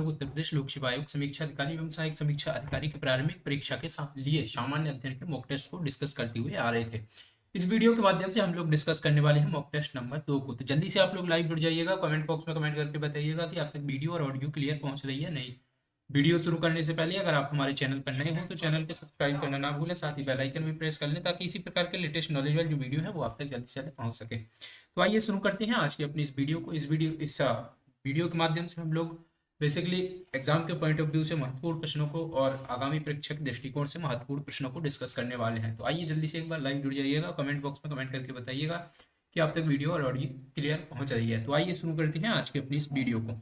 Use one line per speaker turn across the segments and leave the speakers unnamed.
उत्तर प्रदेश लोक सेवा आयोग समीक्षा अधिकारी एवं सहायक समीक्षा अधिकारी की प्रारंभिक परीक्षा के लिए सामान्य अध्ययन के मॉक टेस्ट को डिस्कस करते हुए आ रहे थे। इस वीडियो के माध्यम से हम लोग डिस्कस करने वाले हैं मॉक टेस्ट नंबर 2 को। तो जल्दी से आप लोग लाइव जुड़ जाइएगा, कमेंट बॉक्स में कमेंट करके बताइएगा कि आप तक वीडियो और ऑडियो क्लियर पहुंच रही है नहीं। वीडियो शुरू करने से पहले अगर आप हमारे चैनल पर नए हो तो चैनल को सब्सक्राइब करना ना भूलें, साथ ही बेल आइकन भी प्रेस कर लें ताकि इसी प्रकार के लेटेस्ट नॉलेज वाली जो वीडियो है वो आप तक जल्द से जल्द पहुंच सके। तो आइए शुरू करते हैं आज की अपनी इस वीडियो के माध्यम से हम लोग बेसिकली एग्जाम के पॉइंट ऑफ व्यू से महत्वपूर्ण प्रश्नों को और आगामी परीक्षा के दृष्टिकोण से महत्वपूर्ण प्रश्नों को डिस्कस करने वाले हैं। तो आइए जल्दी से एक बार लाइव जुड़ जाइएगा, कमेंट बॉक्स में कमेंट करके बताइएगा कि आप तक वीडियो और ऑडियो क्लियर पहुंच रही है। तो आइए शुरू करते हैं आज की अपनी इस वीडियो को।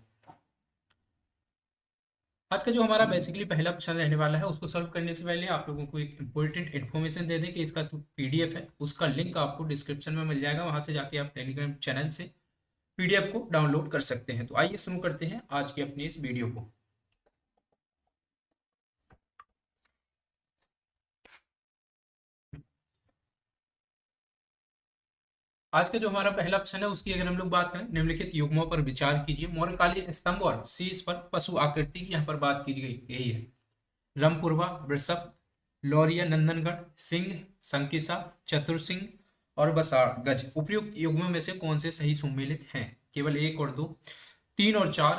आज का जो हमारा बेसिकली पहला प्रश्न रहने वाला है उसको सॉल्व करने से पहले आप लोगों को एक इंपॉर्टेंट इन्फॉर्मेशन दे दें कि इसका जो पीडीएफ है उसका लिंक आपको डिस्क्रिप्शन में मिल जाएगा, वहां से जाके आप टेलीग्राम चैनल से पीडीएफ को डाउनलोड कर सकते हैं। तो आइए शुरू करते हैं आज की अपनी इस वीडियो को। आज का जो हमारा पहला प्रश्न है उसकी अगर हम लोग बात करें, निम्नलिखित युग्मों पर विचार कीजिए। मौर्यकालीन स्तंभ और शीर्ष पर पशु आकृति की यहाँ पर बात की गई है। रमपुरवा, वृषभ, लौरिया, नंदनगढ़, सिंह, संकिसा, चतुरसिंह और बसाड़ गज उपयुक्त युग्मों में से कौन से सही सुमेलित हैं? केवल 1 और 2, 3 और 4,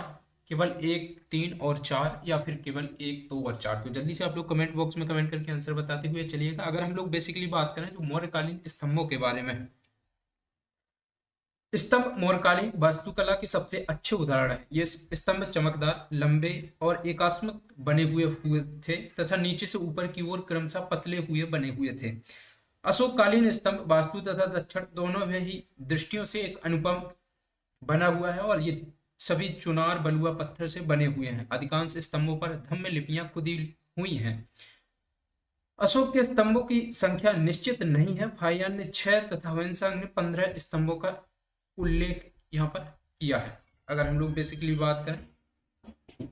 केवल 1, 3 और 4 या फिर केवल 1, 2 और 4। तो जल्दी से आप लोग कमेंट बॉक्स में कमेंट करके आंसर बताते हुए चलिएगा। अगर हम लोग बेसिकली बात करें जो मौर्यकालीन स्तंभों के बारे में, स्तंभ मौर्यकालीन वास्तुकला के सबसे अच्छे उदाहरण है। ये स्तंभ चमकदार, लंबे और एकात्मक बने हुए थे तथा नीचे से ऊपर की ओर क्रमशः पतले हुए बने हुए थे। अशोककालीन स्तंभ वास्तु तथा दक्षिण दोनों में ही दृष्टियों से एक अनुपम बना हुआ है और ये सभी चुनार बलुआ पत्थर से बने हुए हैं। अधिकांश स्तंभों पर धम्म लिपियां खुदी हुई हैं। अशोक के स्तंभों की संख्या निश्चित नहीं है। फाहियान ने 6 तथा ह्वेनसांग ने 15 स्तंभों का उल्लेख यहाँ पर किया है। अगर हम लोग बेसिकली बात करें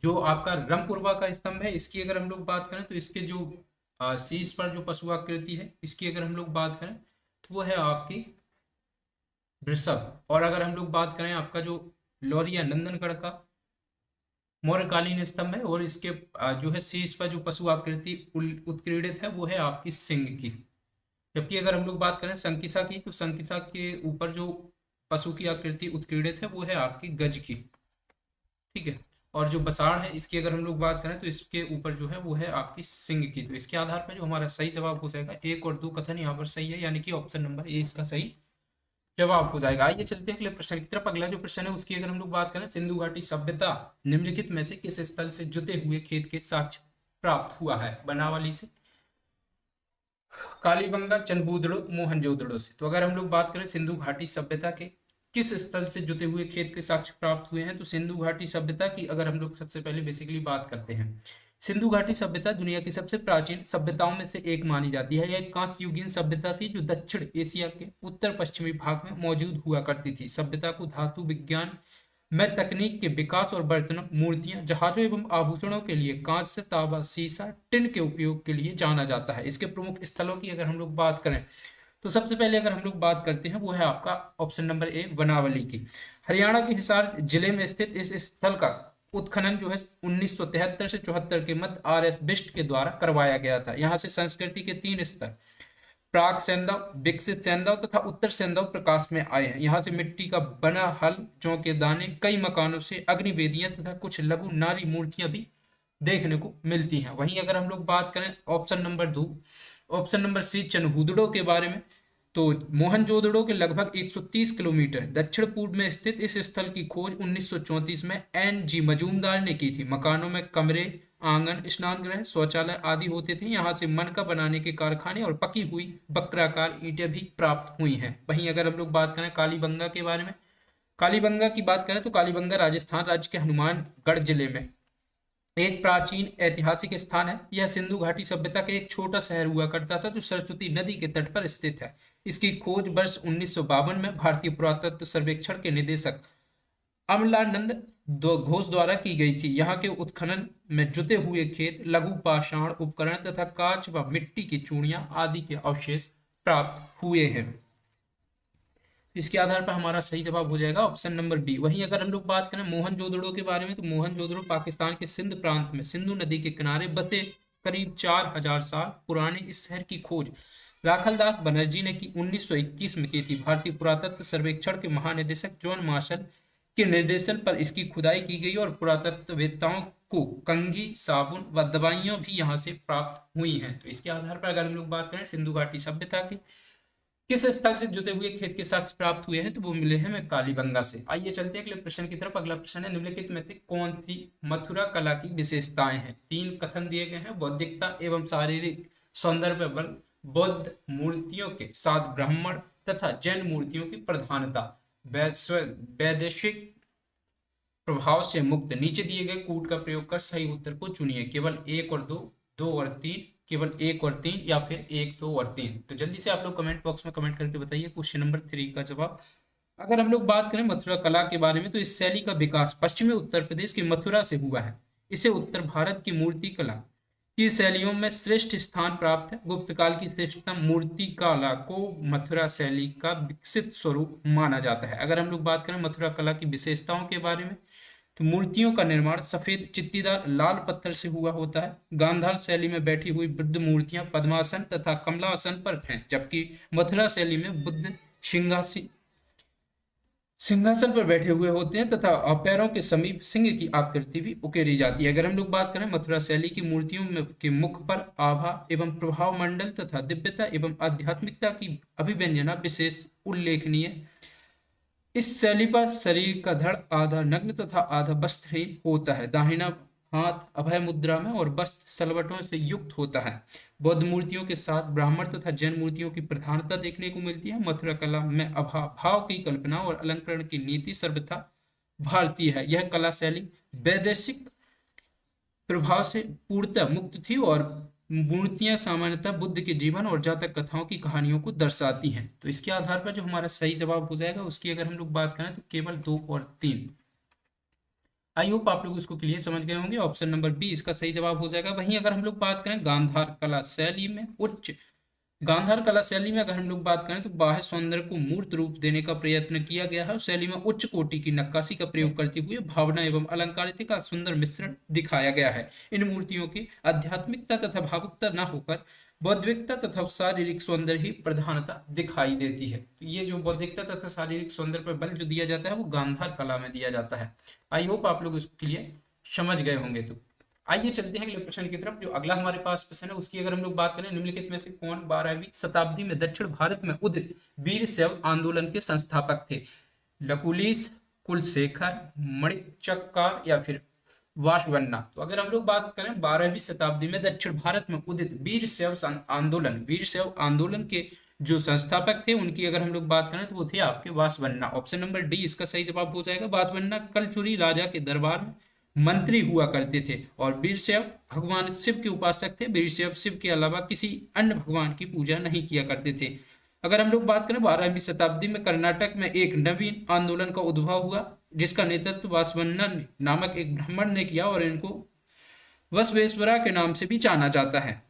जो आपका रमपुरवा का स्तंभ है, इसकी अगर हम लोग बात करें तो इसके जो शीर्ष पर जो पशु आकृति है इसकी अगर हम लोग बात करें तो वो है आपकी वृषभ। और अगर हम लोग बात करें आपका जो लौरिया नंदनगढ़ का मौर्यकालीन स्तंभ है और इसके जो है शीर्ष पर जो पशु आकृति उत्कीर्णित है वो है आपकी सिंह की। जबकि अगर हम लोग बात करें संकिसा की तो संकिसा के ऊपर जो पशु की आकृति उत्कीर्णित है वो है आपकी गज की, ठीक है। और जो बसाड़ है इसकी अगर हम लोग बात करें तो इसके ऊपर जो है वो है आपकी सिंह की। तो इसके आधार पर जो हमारा सही जवाब हो जाएगा 1 और 2 कथन यहाँ पर सही है, यानी कि ऑप्शन नंबर ए इसका सही जवाब हो जाएगा। आइए चलते हैं अगले प्रश्न की तरफ। अगला जो प्रश्न है उसकी अगर हम लोग बात करें, सिंधु घाटी सभ्यता निम्नलिखित में से किस स्थल से जुते हुए खेत के साक्ष्य प्राप्त हुआ है? बनावली से, कालीबंगा, चंद्रबूदड़ो, मोहनजोदड़ो से। तो अगर हम लोग बात करें सिंधु घाटी सभ्यता के किस स्थल से जुटे हुए खेत के साक्ष्य प्राप्त हुए हैं, तो सिंधु घाटी सभ्यता की अगर हम लोग सबसे पहले बेसिकली बात करते हैं, सिंधु घाटी सभ्यता दुनिया की सबसे प्राचीन सभ्यताओं में से एक मानी जाती है। यह एक कांस्य युगीन सभ्यता थी जो दक्षिण एशिया के उत्तर पश्चिमी भाग में मौजूद हुआ करती थी। सभ्यता को धातु विज्ञान में तकनीक के विकास और बर्तनों, मूर्तियां, जहाजों एवं आभूषणों के लिए कांस्य, तांबा, सीसा, टिन के उपयोग के लिए जाना जाता है। इसके प्रमुख स्थलों की अगर हम लोग बात करें तो सबसे पहले अगर हम लोग बात करते हैं वो है आपका ऑप्शन नंबर ए बनावली की। हरियाणा के हिसार जिले में स्थित इस स्थल का उत्खनन जो है 1973 से 74 के मध्य आर.एस. बिष्ट के द्वारा करवाया गया था। यहाँ से संस्कृति के 3 स्तर प्राक सैंधव, विकसित सैंधव तथा उत्तर सैंधव प्रकाश में आए हैं। यहाँ से मिट्टी का बना हल, जौ के दाने, कई मकानों से अग्निवेदियां तथा कुछ लघु नारी मूर्तियां भी देखने को मिलती हैं। वहीं अगर हम लोग बात करें ऑप्शन नंबर सी चनहूदड़ो के बारे में, तो मोहनजोदड़ो के लगभग 130 किलोमीटर दक्षिण पूर्व में स्थित इस स्थल की खोज 1934 में एन.जी. मजूमदार ने की थी। मकानों में कमरे, आंगन, स्नान गृह, शौचालय आदि होते थे। यहाँ से मनका बनाने के कारखाने और पकी हुई वक्राकार ईंटें भी प्राप्त हुई हैं। वहीं अगर हम लोग बात करें कालीबंगा के बारे में, कालीबंगा की बात करें तो कालीबंगा राजस्थान राज्य के हनुमानगढ़ जिले में एक प्राचीन ऐतिहासिक स्थान है। यह सिंधु घाटी सभ्यता का एक छोटा शहर हुआ करता था जो सरस्वती नदी के तट पर स्थित है। इसकी खोज वर्ष 1952 में भारतीय पुरातत्व सर्वेक्षण के निदेशक अमलानंद घोष द्वारा की गई थी। यहाँ के उत्खनन में जुटे हुए खेत, लघु पाषाण उपकरण तथा कांच व मिट्टी की चूड़ियां आदि के अवशेष प्राप्त हुए हैं। इसके आधार पर हमारा सही जवाब हो जाएगा ऑप्शन नंबर बी। वहीं अगर हम लोग बात करें मोहनजोदड़ो के बारे में, तो मोहनजोदड़ो पाकिस्तान के सिंध प्रांत में सिंधु नदी के किनारे बसे करीब 4000 साल पुराने इस शहर की खोज राखलदास बनर्जी ने की 1921 में की थी। भारतीय पुरातत्व सर्वेक्षण के महानिदेशक जॉन मार्शल के निर्देशन पर इसकी खुदाई की गई और पुरातत्ववेत्ताओं को कंघी, साबुन व दवाइयां भी यहाँ से प्राप्त हुई हैं। तो इसके आधार पर अगर हम लोग बात करें सिंधु घाटी सभ्यता की किस स्थल से जुते हुए खेत के साक्ष्य प्राप्त हुए हैं, तो वो मिले हैं हमें कालीबंगा से। आइए चलते हैं अगले प्रश्न की तरफ। अगला प्रश्न है निम्नलिखित में से कौन सी मथुरा कला की विशेषताएं हैं। 3 कथन दिए गए हैं। बौद्धिकता एवं शारीरिक सौंदर्य बल, बौद्ध मूर्तियों के साथ ब्राह्मण तथा जैन मूर्तियों की प्रधानता, वैदेशिक प्रभाव से मुक्त। नीचे दिए गए कूट का प्रयोग कर सही उत्तर को चुनिए। केवल 1 और 2, 2 और 3, केवल 1 और 3 या फिर 1, 2 और 3। तो जल्दी से आप लोग कमेंट बॉक्स में कमेंट करके बताइए क्वेश्चन नंबर 3 का जवाब। अगर हम लोग बात करें मथुरा कला के बारे में, तो इस शैली का विकास पश्चिमी उत्तर प्रदेश की मथुरा से हुआ है। इसे उत्तर भारत की मूर्ति कला की शैलियों में श्रेष्ठ स्थान प्राप्त है। गुप्त काल की श्रेष्ठतम मूर्ति कला को मथुरा शैली का विकसित स्वरूप माना जाता है। अगर हम लोग बात करें मथुरा कला की विशेषताओं के बारे में, तो मूर्तियों का निर्माण सफेद चित्तीदार लाल पत्थर से हुआ होता है। गांधार शैली में बैठी हुई बुद्ध मूर्तियां पद्मासन तथा कमलासन पर हैं, जबकि मथुरा शैली में बुद्ध सिंहासन पर बैठे हुए होते हैं तथा पैरों के समीप सिंह की आकृति भी उकेरी जाती है। अगर हम लोग बात करें मथुरा शैली की मूर्तियों में के मुख पर आभा एवं प्रभाव मंडल तथा दिव्यता एवं आध्यात्मिकता की अभिव्यंजना विशेष उल्लेखनीय। इस शैली पर शरीर का धड़ आधा नग्न तथा आधा वस्त्रहीन होता है। दाहिना हाथ अभय मुद्रा में और वस्त्र सलवटों से युक्त होता है। बौद्ध मूर्तियों के साथ ब्राह्मण तथा जैन मूर्तियों की प्रधानता देखने को मिलती है। मथुरा कला में अभाव की कल्पना और अलंकरण की नीति सर्वथा भारतीय है। यह कला शैली वैदेशिक प्रभाव से पूर्णतः मुक्त थी और मूर्तियां सामान्यतः बुद्ध के जीवन और जातक कथाओं की कहानियों को दर्शाती हैं। तो इसके आधार पर जो हमारा सही जवाब हो जाएगा उसकी अगर हम लोग बात करें तो केवल 2 और 3। आई होप आप लोग इसको क्लियर समझ गए होंगे। ऑप्शन नंबर बी इसका सही जवाब हो जाएगा। वहीं अगर हम लोग बात करें गांधार कला शैली में अगर हम लोग बात करें तो बाह्य सौंदर्य को मूर्त रूप देने का प्रयत्न किया गया है। शैली में उच्च कोटि की नक्काशी का प्रयोग करते हुए भावना एवं अलंकारिता का सुंदर मिश्रण दिखाया गया है। इन मूर्तियों की आध्यात्मिकता तथा भावुकता न होकर बौद्धिकता तथा शारीरिक सौंदर्य ही प्रधानता दिखाई देती है। तो ये जो बौद्धिकता तथा शारीरिक सौंदर्य पर बल जो दिया जाता है वो गांधार कला में दिया जाता है। आई होप आप लोग इसको क्लियर समझ गए होंगे। तो आइए चलते हैं अगले प्रश्न की तरफ। जो अगला हमारे पास प्रश्न है उसकी अगर हम लोग बात करें, निम्नलिखित में से कौन 12वीं शताब्दी में दक्षिण भारत में उदित वीर शैव आंदोलन के संस्थापक थे। लकुलिश, कुलशेखर, मणिचक्कर या फिर वासवन्ना। तो अगर हम लोग बात करें 12वीं शताब्दी में दक्षिण भारत में उदित वीर शैव आंदोलन के जो संस्थापक थे उनकी अगर हम लोग बात करें तो वो थे आपके वासवन्ना। ऑप्शन नंबर डी इसका सही जवाब हो जाएगा। वासवन्ना कलचुरी राजा के दरबार में मंत्री हुआ करते थे और वीरशैव भगवान शिव के उपासक थे। वीरशैव शिव के अलावा किसी अन्य भगवान की पूजा नहीं किया करते थे। अगर हम लोग बात करें 12वीं शताब्दी में कर्नाटक में एक नवीन आंदोलन का उद्भव हुआ जिसका नेतृत्व वासवन्ना नामक एक ब्राह्मण ने किया और इनको बसवेश्वरा के नाम से भी जाना जाता है।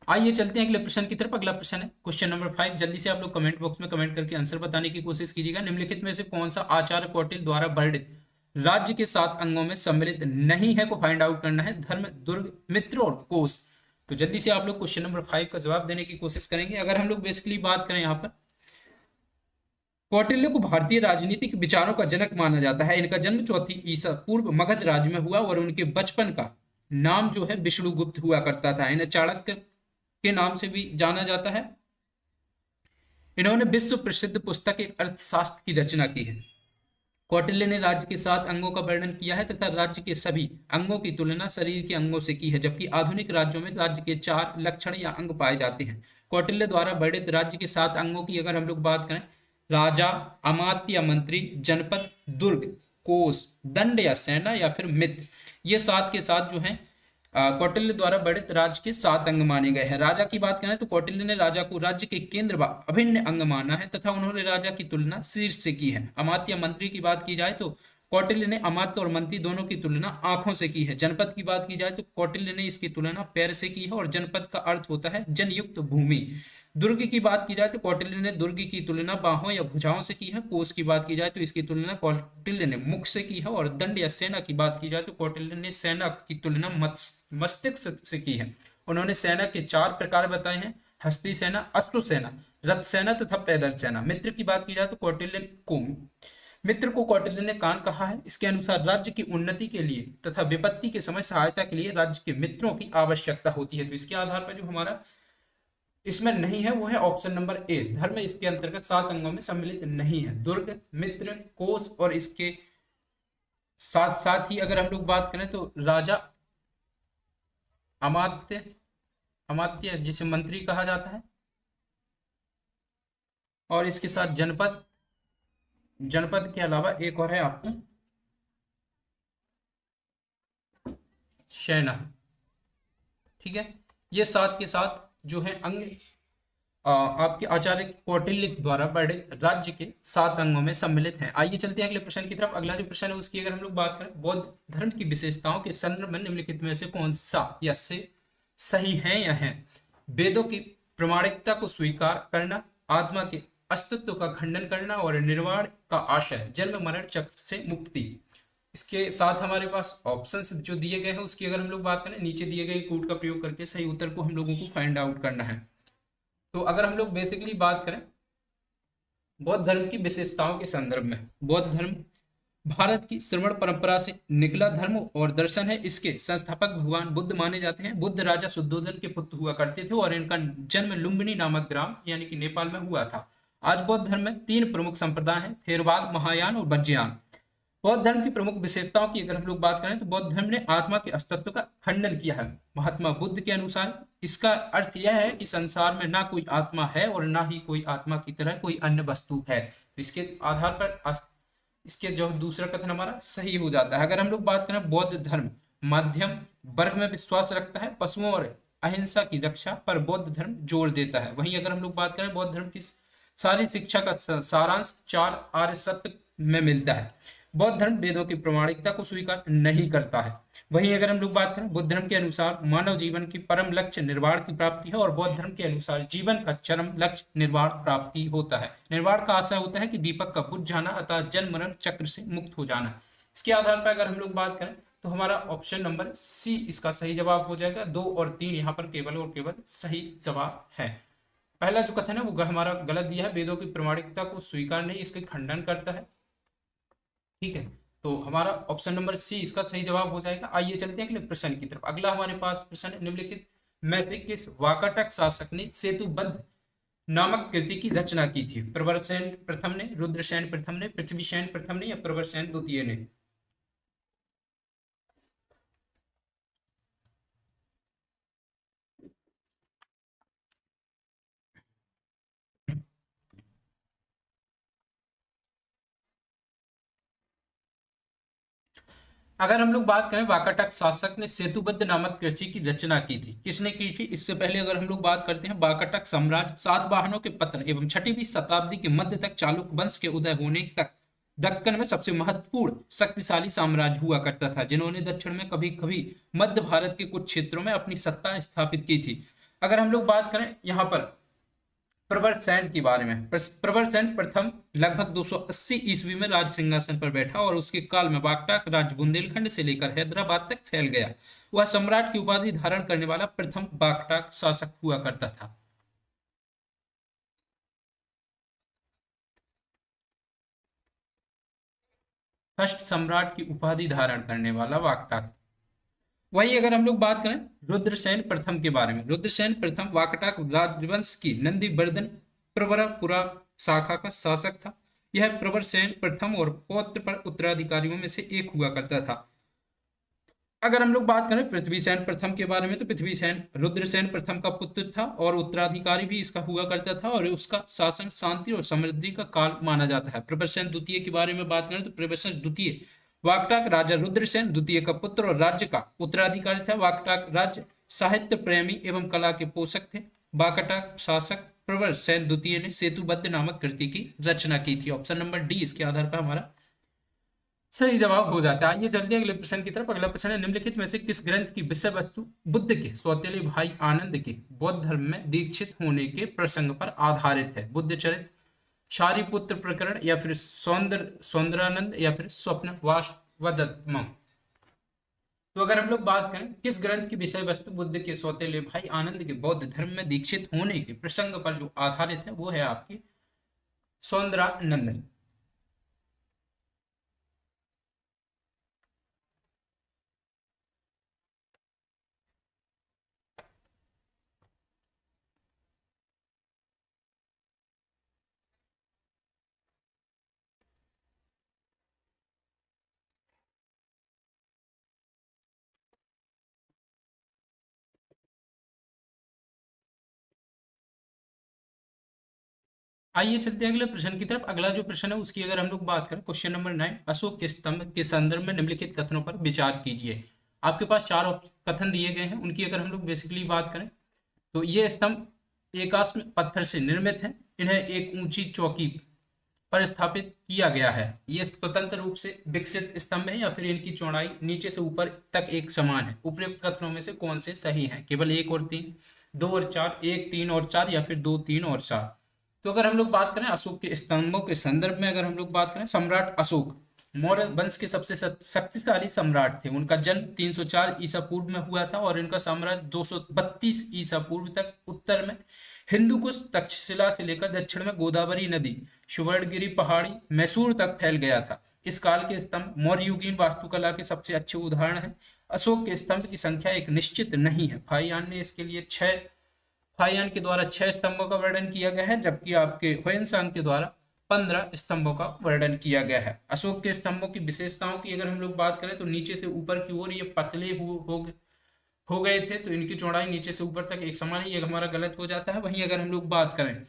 आइए चलते हैं अगले प्रश्न की तरफ। अगला प्रश्न है क्वेश्चन नंबर 5। जल्दी से आप लोग कमेंट बॉक्स में कमेंट करके आंसर बताने की कोशिश कीजिएगा। निम्नलिखित में से कौन सा आचार्य कौटिल्य द्वारा वर्णित राज्य के 7 अंगों में सम्मिलित नहीं है को फाइंड आउट करना है। धर्म, दुर्ग, मित्र और कोश। तो जल्दी से आप लोग क्वेश्चन नंबर 5 का जवाब देने की कोशिश करेंगे। अगर हम लोग बेसिकली बात करें यहाँ पर, कौटिल्य को भारतीय राजनीतिक विचारों का जनक माना जाता है। इनका जन्म 4वीं ईसा पूर्व मगध राज्य में हुआ और उनके बचपन का नाम जो है विष्णुगुप्त हुआ करता था। इन्हें चाणक्य के नाम से भी जाना जाता है। इन्होंने विश्व प्रसिद्ध पुस्तक एक अर्थशास्त्र की रचना की है। कौटिल्य ने राज्य के 7 अंगों का वर्णन किया है तथा राज्य के सभी अंगों की तुलना शरीर के अंगों से की है, जबकि आधुनिक राज्यों में राज्य के 4 लक्षण या अंग पाए जाते हैं। कौटिल्य द्वारा वर्णित राज्य के 7 अंगों की अगर हम लोग बात करें, राजा, अमात्य या मंत्री, जनपद, दुर्ग, कोष, दंड या सेना या फिर मित्र, ये 7 के 7 जो हैं कौटिल्य द्वारा वर्णित राज्य के 7 अंग माने गए हैं। राजा की बात करें तो कौटिल्य ने राजा को राज्य के केंद्र व अभिन्न अंग माना है तथा उन्होंने राजा की तुलना शीर्ष से की है। अमात्य मंत्री की बात की जाए तो कौटिल्य ने अमात्य और मंत्री दोनों की तुलना आंखों से की है। जनपद की बात की जाए तो कौटिल्य ने इसकी तुलना पैर से की है और जनपद का अर्थ होता है जनयुक्त भूमि। दुर्ग की बात की जाए तो कौटिल्य ने दुर्ग की तुलना बाहों या भुजाओं से की है। कोस की बात की जाए तो इसकी तुलना कौटिल्य ने मुख से की है। और दंड या सेना की बात की जाए तो कौटिल्य ने सेना की तुलना मस्तिष्क से की है। उन्होंने सेना के 4 प्रकार बताए हैं: हस्ती सेना, अश्व सेना, रथ सेना तथा पैदल सेना। मित्र की बात की जाए तो कौटिल्य ने कान कहा है। इसके अनुसार राज्य की उन्नति के लिए तथा विपत्ति के समय सहायता के लिए राज्य के मित्रों की आवश्यकता होती है। तो इसके आधार पर जो हमारा इसमें नहीं है वो है ऑप्शन नंबर ए, धर्म इसके अंतर्गत 7 अंगों में सम्मिलित नहीं है। दुर्ग, मित्र, कोष और इसके साथ साथ ही अगर हम लोग बात करें तो राजा, अमात्य, अमात्य जिसे मंत्री कहा जाता है, और इसके साथ जनपद, जनपद के अलावा एक और है आपको सेना। ठीक है, ये साथ के साथ जो है अंग आपके आचार्य कौटिल्य द्वारा वर्णित राज्य के 7 अंगों में सम्मिलित हैं। आइए चलते हैं अगले प्रश्न की तरफ। अगला जो प्रश्न है उसकी अगर हम लोग बात करें, बौद्ध धर्म की विशेषताओं के संदर्भ में निम्नलिखित में से कौन सा या से सही है या है? वेदों की प्रामाणिकता को स्वीकार करना, आत्मा के अस्तित्व का खंडन करना और निर्वाण का आशय, जन्म मरण चक्र से मुक्ति। इसके साथ हमारे पास ऑप्शंस जो दिए गए हैं उसकी अगर हम लोग बात करें, नीचे दिए गए कोड का प्रयोग करके सही उत्तर को हम लोगों को फाइंड आउट करना है। तो अगर हम लोग बेसिकली बात करें बौद्ध धर्म की विशेषताओं के संदर्भ में, बौद्ध धर्म भारत की श्रवण परंपरा से निकला धर्म और दर्शन है। इसके संस्थापक भगवान बुद्ध माने जाते हैं। बुद्ध राजा शुद्धोधन के पुत्र हुआ करते थे और इनका जन्म लुम्बिनी नामक ग्राम यानी कि नेपाल में हुआ था। आज बौद्ध धर्म में 3 प्रमुख संप्रदाय हैं: थेरवाद, महायान और वज्रयान। बौद्ध धर्म की प्रमुख विशेषताओं की अगर हम लोग बात करें तो बौद्ध धर्म ने आत्मा के अस्तित्व का खंडन किया है। महात्मा बुद्ध के अनुसार इसका अर्थ यह है कि संसार में ना कोई आत्मा है और ना ही कोई आत्मा की तरह कोई अन्य वस्तु है। तो इसके आधार पर इसके जो दूसरा कथन हमारा सही हो जाता है। अगर हम लोग बात करें, बौद्ध धर्म मध्यम वर्ग में विश्वास रखता है, पशुओं और अहिंसा की रक्षा पर बौद्ध धर्म जोर देता है। वहीं अगर हम लोग बात करें, बौद्ध धर्म की सारी शिक्षा का सारांश 4 आर्य सत्य में मिलता है। बौद्ध धर्म वेदों की प्रामाणिकता को स्वीकार नहीं करता है। वहीं अगर हम लोग बात करें, बुद्ध धर्म के अनुसार मानव जीवन की परम लक्ष्य निर्वाण की प्राप्ति है और बौद्ध धर्म के अनुसार जीवन का चरम लक्ष्य निर्वाण प्राप्ति होता है। निर्वाण का आशय होता है कि दीपक का बुझ जाना अतः जन्म मरण चक्र से मुक्त हो जाना। इसके आधार पर अगर हम लोग बात करें तो हमारा ऑप्शन नंबर सी इसका सही जवाब हो जाएगा। 2 और 3 यहाँ पर केवल और केवल सही जवाब है। पहला जो कथन है वो हमारा गलत दिया है, वेदों की प्रामाणिकता को स्वीकार नहीं, इसके खंडन करता है। ठीक है, तो हमारा ऑप्शन नंबर सी इसका सही जवाब हो जाएगा। आइए चलते हैं अगले प्रश्न की तरफ। अगला हमारे पास प्रश्न है, निम्नलिखित में से किस वाकाटक शासक ने सेतुबंध नामक कृति की रचना की थी? प्रवरसेन प्रथम ने, रुद्रसेन प्रथम ने, पृथ्वीसेन प्रथम ने या प्रवरसेन द्वितीय ने? अगर हम लोग बात करें, वाकाटक शासक ने सेतुबद्ध नामक कृति की रचना की थी। किसने की थी? इससे पहले अगर हम लोग बात करते हैं, वाकाटक साम्राज्य सातवाहनों के पतन एवं 6वीं शताब्दी के मध्य तक चालुक्य वंश के उदय होने तक दक्कन में सबसे महत्वपूर्ण शक्तिशाली साम्राज्य हुआ करता था, जिन्होंने दक्षिण में कभी कभी मध्य भारत के कुछ क्षेत्रों में अपनी सत्ता स्थापित की थी। अगर हम लोग बात करें यहाँ पर प्रवरसेन के बारे में, प्रवरसेन प्रथम लगभग 280 ईस्वी में राज सिंहासन पर बैठा और उसके काल में वाकाटक राज्य बुंदेलखंड से लेकर हैदराबाद तक फैल गया। वह सम्राट की उपाधि धारण करने वाला प्रथम वाकाटक शासक हुआ करता था। फर्स्ट सम्राट की उपाधि धारण करने वाला वाकाटक। वही अगर हम लोग बात करें रुद्रसेन प्रथम के बारे में, रुद्रसेन प्रथम वाकाटक राजवंश की नंदीवर्धन प्रवरपुरा शाखा का शासक था। यह प्रवरसेन प्रथम और पौत्र पर उत्तराधिकारियों में से एक हुआ करता था। अगर हम लोग बात करें पृथ्वीसेन प्रथम के बारे में, तो पृथ्वीसेन रुद्रसेन प्रथम का पुत्र था और उत्तराधिकारी भी इसका हुआ करता था और उसका शासन शांति और समृद्धि का काल माना जाता है। प्रवरसेन द्वितीय के बारे में बात करें तो प्रवरसेन द्वितीय वाकाटक राजा रुद्रसेन द्वितीय का पुत्र और राज्य का उत्तराधिकारी था। वाकाटक राज्य साहित्य प्रेमी एवं कला के पोषक थे। वाकाटक शासक प्रवरसेन द्वितीय ने सेतुबद्ध नामक कृति की रचना की थी। ऑप्शन नंबर डी इसके आधार पर हमारा सही जवाब हो जाता है। आइए चलते हैं अगले प्रश्न की तरफ। अगला प्रश्न है, निम्नलिखित में से किस ग्रंथ की विषय वस्तु बुद्ध के सौतेले भाई आनंद के बौद्ध धर्म में दीक्षित होने के प्रसंग पर आधारित है? बुद्ध चरित, शारिपुत्र प्रकरण, या फिर सौंदरानंद, या फिर स्वप्न वासवदत्तम? तो अगर हम लोग बात करें किस ग्रंथ की विषय वस्तु बुद्ध के सौतेले भाई आनंद के बौद्ध धर्म में दीक्षित होने के प्रसंग पर जो आधारित है, वो है आपकी सौंदरानंद। आइए चलते हैं अगले प्रश्न की तरफ। अगला जो प्रश्न है उसकी अगर हम लोग बात करें, क्वेश्चन नंबर 9, अशोक के स्तंभ के संदर्भ में निम्नलिखित कथनों पर विचार कीजिए। आपके पास चार कथन दिए गए हैं, उनकी अगर हम लोग बेसिकली बात करें तो ये स्तंभ एकाश्म पत्थर से निर्मित है। इन्हें एक ऊंची चौकी पर स्थापित किया गया है। ये स्वतंत्र रूप से विकसित स्तंभ है, या फिर इनकी चौड़ाई नीचे से ऊपर तक एक समान है? उपयुक्त कथनों में से कौन से सही हैं? केवल एक और तीन, दो और चार, एक, तीन और चार, या फिर दो, तीन और चार? तो अगर हम लोग बात करें अशोक के स्तंभों के संदर्भ में, अगर हम लोग बात करें, सम्राट अशोक मौर्य वंश के सबसे शक्तिशाली सम्राट थे। उनका जन्म 304 ईसा पूर्व में हुआ था और इनका साम्राज्य 232 ईसा पूर्व तक उत्तर में हिंदू कुश तक्षशिला से लेकर दक्षिण में गोदावरी नदी, सुवर्णगिरी पहाड़ी, मैसूर तक फैल गया था। इस काल के स्तंभ मौर्य युगीन वास्तुकला के सबसे अच्छे उदाहरण हैं। अशोक के स्तंभ की संख्या एक निश्चित नहीं है। फाहियान ने इसके लिए फाहियान के द्वारा 6 स्तंभों का वर्णन किया गया है, जबकि आपके ह्वेनसांग के द्वारा 15 स्तंभों का वर्णन किया गया है। अशोक के स्तंभों की विशेषताओं की अगर हम लोग बात करें तो नीचे से ऊपर की ओर ये पतले हो गए थे, तो इनकी चौड़ाई नीचे से ऊपर तक एक समान है, ये हमारा गलत हो जाता है। वहीं अगर हम लोग बात करें,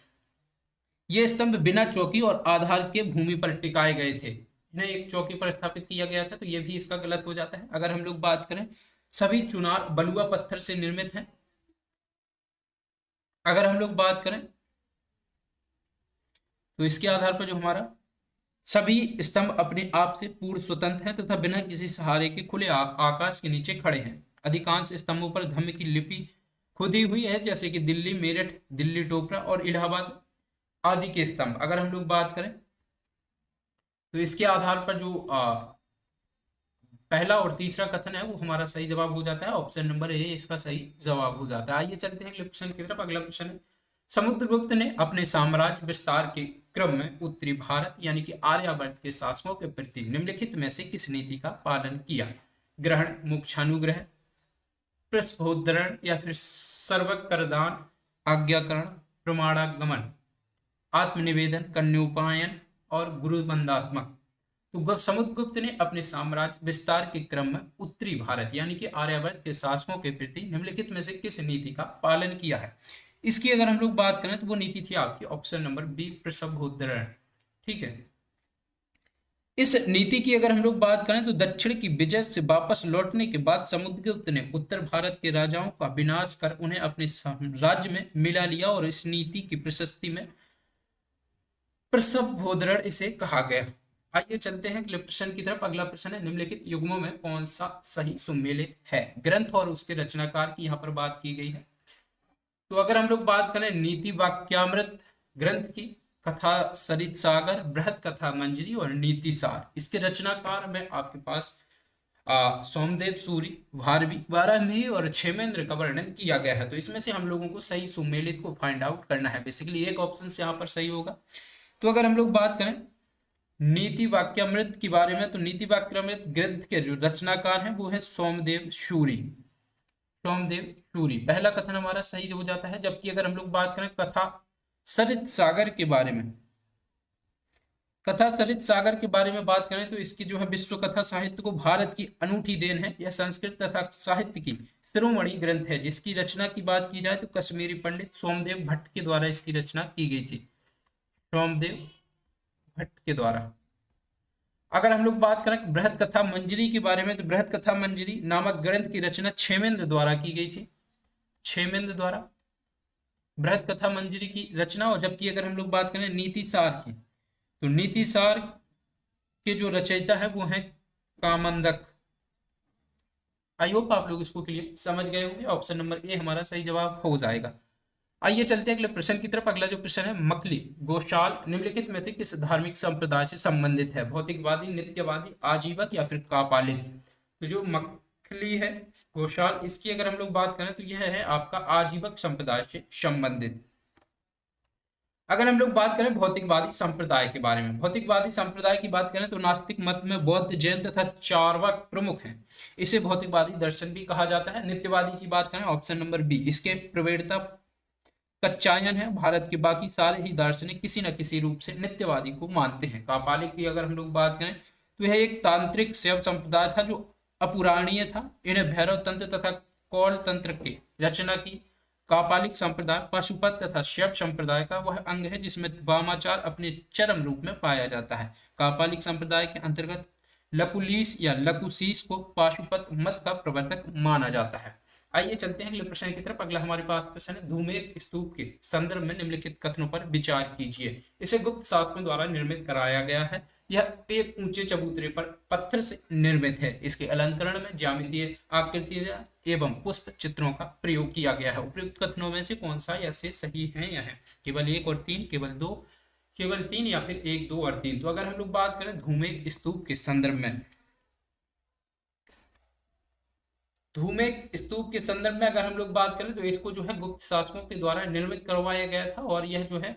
ये स्तंभ बिना चौकी और आधार के भूमि पर टिकाए गए थे, इन्हें एक चौकी पर स्थापित किया गया था, तो ये भी इसका गलत हो जाता है। अगर हम लोग बात करें, सभी चुनार बलुआ पत्थर से निर्मित हैं। अगर हम लोग बात करें तो इसके आधार पर जो हमारा सभी स्तंभ अपने आप से पूर्ण स्वतंत्र हैं तथा बिना किसी सहारे के खुले आकाश के नीचे खड़े हैं। अधिकांश स्तंभों पर धम्म की लिपि खुदी हुई है, जैसे कि दिल्ली मेरठ, दिल्ली टोकरा और इलाहाबाद आदि के स्तंभ। अगर हम लोग बात करें तो इसके आधार पर जो पहला और तीसरा कथन है वो हमारा सही जवाब हो जाता है। ऑप्शन नंबर ए इसका सही जवाब हो जाता है। आइए चलते हैं अगले क्वेश्चन की तरफ। अगला क्वेश्चन है, समुद्रगुप्त ने अपने साम्राज्य विस्तार के क्रम में उत्तरी भारत यानी कि आर्यावर्त के शासकों के प्रति निम्नलिखित में से किस नीति का पालन किया? ग्रहण, मोक्षानुग्रह, पृष्ठोद्धरण, या फिर सर्वक करदान, आज्ञाकरण, प्रमाणागमन, आत्मनिवेदन, कन्योपायन और गुरुबंदात्मक? तो समुद्रगुप्त ने अपने साम्राज्य विस्तार के क्रम में उत्तरी भारत यानी कि आर्यावर्त के शासकों के प्रति निम्नलिखित में से किस नीति का पालन किया है? इसकी अगर हम लोग बात करें तो वो नीति थी आपकी ऑप्शन नंबर बी, प्रसवोद्धरण। ठीक है। इस नीति की अगर हम लोग बात करें तो दक्षिण की विजय से वापस लौटने के बाद समुद्रगुप्त ने उत्तर भारत के राजाओं का विनाश कर उन्हें अपने राज्य में मिला लिया और इस नीति की प्रशस्ति में प्रसवोद्धरण इसे कहा गया। आइए चलते हैं अगले प्रश्न की तरफ। अगला प्रश्न है, निम्नलिखित युग्मों में कौन सा सही सुमेलित है? ग्रंथ और उसके रचनाकार की यहाँ पर बात की गई है। तो अगर हम लोग बात करें नीति वाक्यामृत ग्रंथ की, कथा सरित सागर, बृहत कथा मंजरी और नीति सार, इसके रचनाकार में आपके पास सोमदेव सूरी, भारवी, बारहमी और क्षेमेंद्र का वर्णन किया गया है। तो इसमें से हम लोगों को सही सुमेलित को फाइंड आउट करना है। बेसिकली एक ऑप्शन से यहाँ पर सही होगा। तो अगर हम लोग बात करें नीति वाक्यामृत के बारे में, तो नीति वाक्यामृत ग्रंथ के जो रचनाकार हैं वो है सोमदेव सूरी। सोमदेव सूरी पहला कथन हमारा सही हो जाता है। जबकि अगर हम लोग बात करें कथा सरित सागर के बारे में, कथा सरित सागर के बारे में बात करें तो इसकी जो है विश्व कथा साहित्य को भारत की अनूठी देन है। यह संस्कृत तथा साहित्य की शिरोमणि ग्रंथ है, जिसकी रचना की बात की जाए तो कश्मीरी पंडित सोमदेव भट्ट के द्वारा इसकी रचना की गई थी। सोमदेव भट्ट के द्वारा। अगर हम लोग बात करें बृहत कथा मंजरी के बारे में, तो बृहत कथा मंजरी नामक ग्रंथ की रचना क्षेमेंद्र द्वारा की गई थी। क्षेमेंद्र द्वारा बृहत कथा मंजरी की रचना। और जबकि अगर हम लोग बात करें नीति सार की, तो नीति सार के जो रचयिता है वो हैं कामंदक। आई होप आप लोग इसको क्लियर समझ गए होंगे। ऑप्शन नंबर ए हमारा सही जवाब हो जाएगा। आइए चलते हैं अगले प्रश्न की तरफ। अगला जो प्रश्न है, मकली गोशाल निम्नलिखित में से किस धार्मिक संप्रदाय से संबंधित है? भौतिकवादी, नित्यवादी, आजीवक या फिर कापालिक? तो जो मकली है गोशाल, इसकी अगर हम लोग बात करें तो यह है आपका आजीवक संप्रदाय से संबंधित। अगर हम लोग बात करें भौतिकवादी संप्रदाय के बारे में, भौतिकवादी संप्रदाय की बात करें तो नास्तिक मत में बौद्ध, जैन तथा चार्वाक प्रमुख हैं। इसे भौतिकवादी दर्शन भी कहा जाता है। नित्यवादी की बात करें, ऑप्शन नंबर बी, इसके प्रवक्ता कच्चायन है। भारत के बाकी सारे ही दार्शनिक किसी न किसी रूप से नित्यवादी को मानते हैं। कापालिक की अगर हम लोग बात करें तो यह एक तांत्रिक शैव संप्रदाय था जो अपुराणीय था। इन्हें भैरव तंत्र तथा कौल तंत्र की रचना की। कापालिक संप्रदाय पाशुपत तथा शैव संप्रदाय का वह अंग है जिसमें वामाचार अपने चरम रूप में पाया जाता है। कापालिक संप्रदाय के अंतर्गत लकुलीस या लकुशीस को पाशुपत मत का प्रवर्तक माना जाता है। आइए चलते हैं अगले प्रश्न की तरफ। अगला हमारे पास प्रश्न है, धूमेक स्तूप के संदर्भ में निम्नलिखित कथनों पर विचार कीजिए। इसे गुप्त शासकों द्वारा निर्मित कराया गया है। यह एक ऊंचे चबूतरे पर पत्थर से निर्मित है। इसके अलंकरण में ज्यामितीय आकृतियां एवं पुष्प चित्रों का प्रयोग किया गया है। उपयुक्त कथनों में से कौन सा या से सही है या है? केवल एक और तीन, केवल दो, केवल तीन या फिर एक, दो और तीन? तो अगर हम लोग बात करें धूमेक स्तूप के संदर्भ में, धूमेक स्तूप के संदर्भ में अगर हम लोग बात करें तो इसको जो है गुप्त शासकों के द्वारा निर्मित करवाया गया था। और यह जो है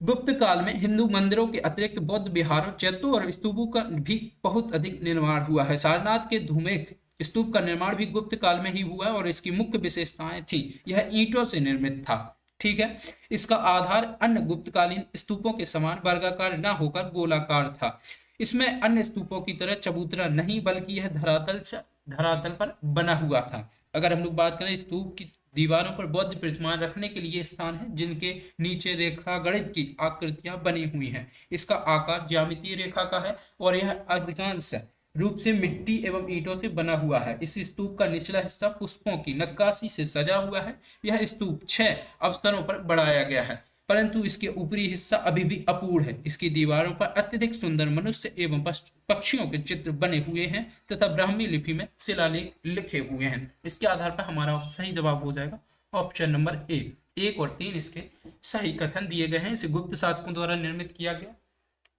गुप्त काल में हिंदू मंदिरों के अतिरिक्त बौद्ध विहारों, चैत्यों और स्तूपों का भी बहुत अधिक निर्माण हुआ है। सारनाथ के धूमेक स्तूप का निर्माण भी गुप्त काल में ही हुआ और इसकी मुख्य विशेषताएं थी, यह ईंटों से निर्मित था। ठीक है, इसका आधार अन्य गुप्तकालीन स्तूपों के समान वर्गाकार न होकर गोलाकार था। इसमें अन्य स्तूपों की तरह चबूतरा नहीं बल्कि यह धरातल पर बना हुआ था। अगर हम लोग बात करें, स्तूप की दीवारों पर बौद्ध प्रतिमाएं रखने के लिए स्थान है जिनके नीचे रेखा गणित की आकृतियां बनी हुई हैं। इसका आकार ज्यामितीय रेखा का है और यह अधिकांश रूप से मिट्टी एवं ईंटों से बना हुआ है। इस स्तूप का निचला हिस्सा पुष्पों की नक्काशी से सजा हुआ है। यह स्तूप 6 अवसरों पर बढ़ाया गया है, परंतु इसके ऊपरी हिस्सा अभी भी अपूर्ण है। इसकी दीवारों पर अत्यधिक सुंदर मनुष्य एवं पक्षियों के चित्र बने हुए हैं तथा ब्राह्मी लिपि में शिलालेख लिखे हुए हैं। इसके आधार पर हमारा सही जवाब हो जाएगा ऑप्शन नंबर ए। एक और तीन इसके सही कथन दिए गए हैं। इसे गुप्त शासकों द्वारा निर्मित किया गया,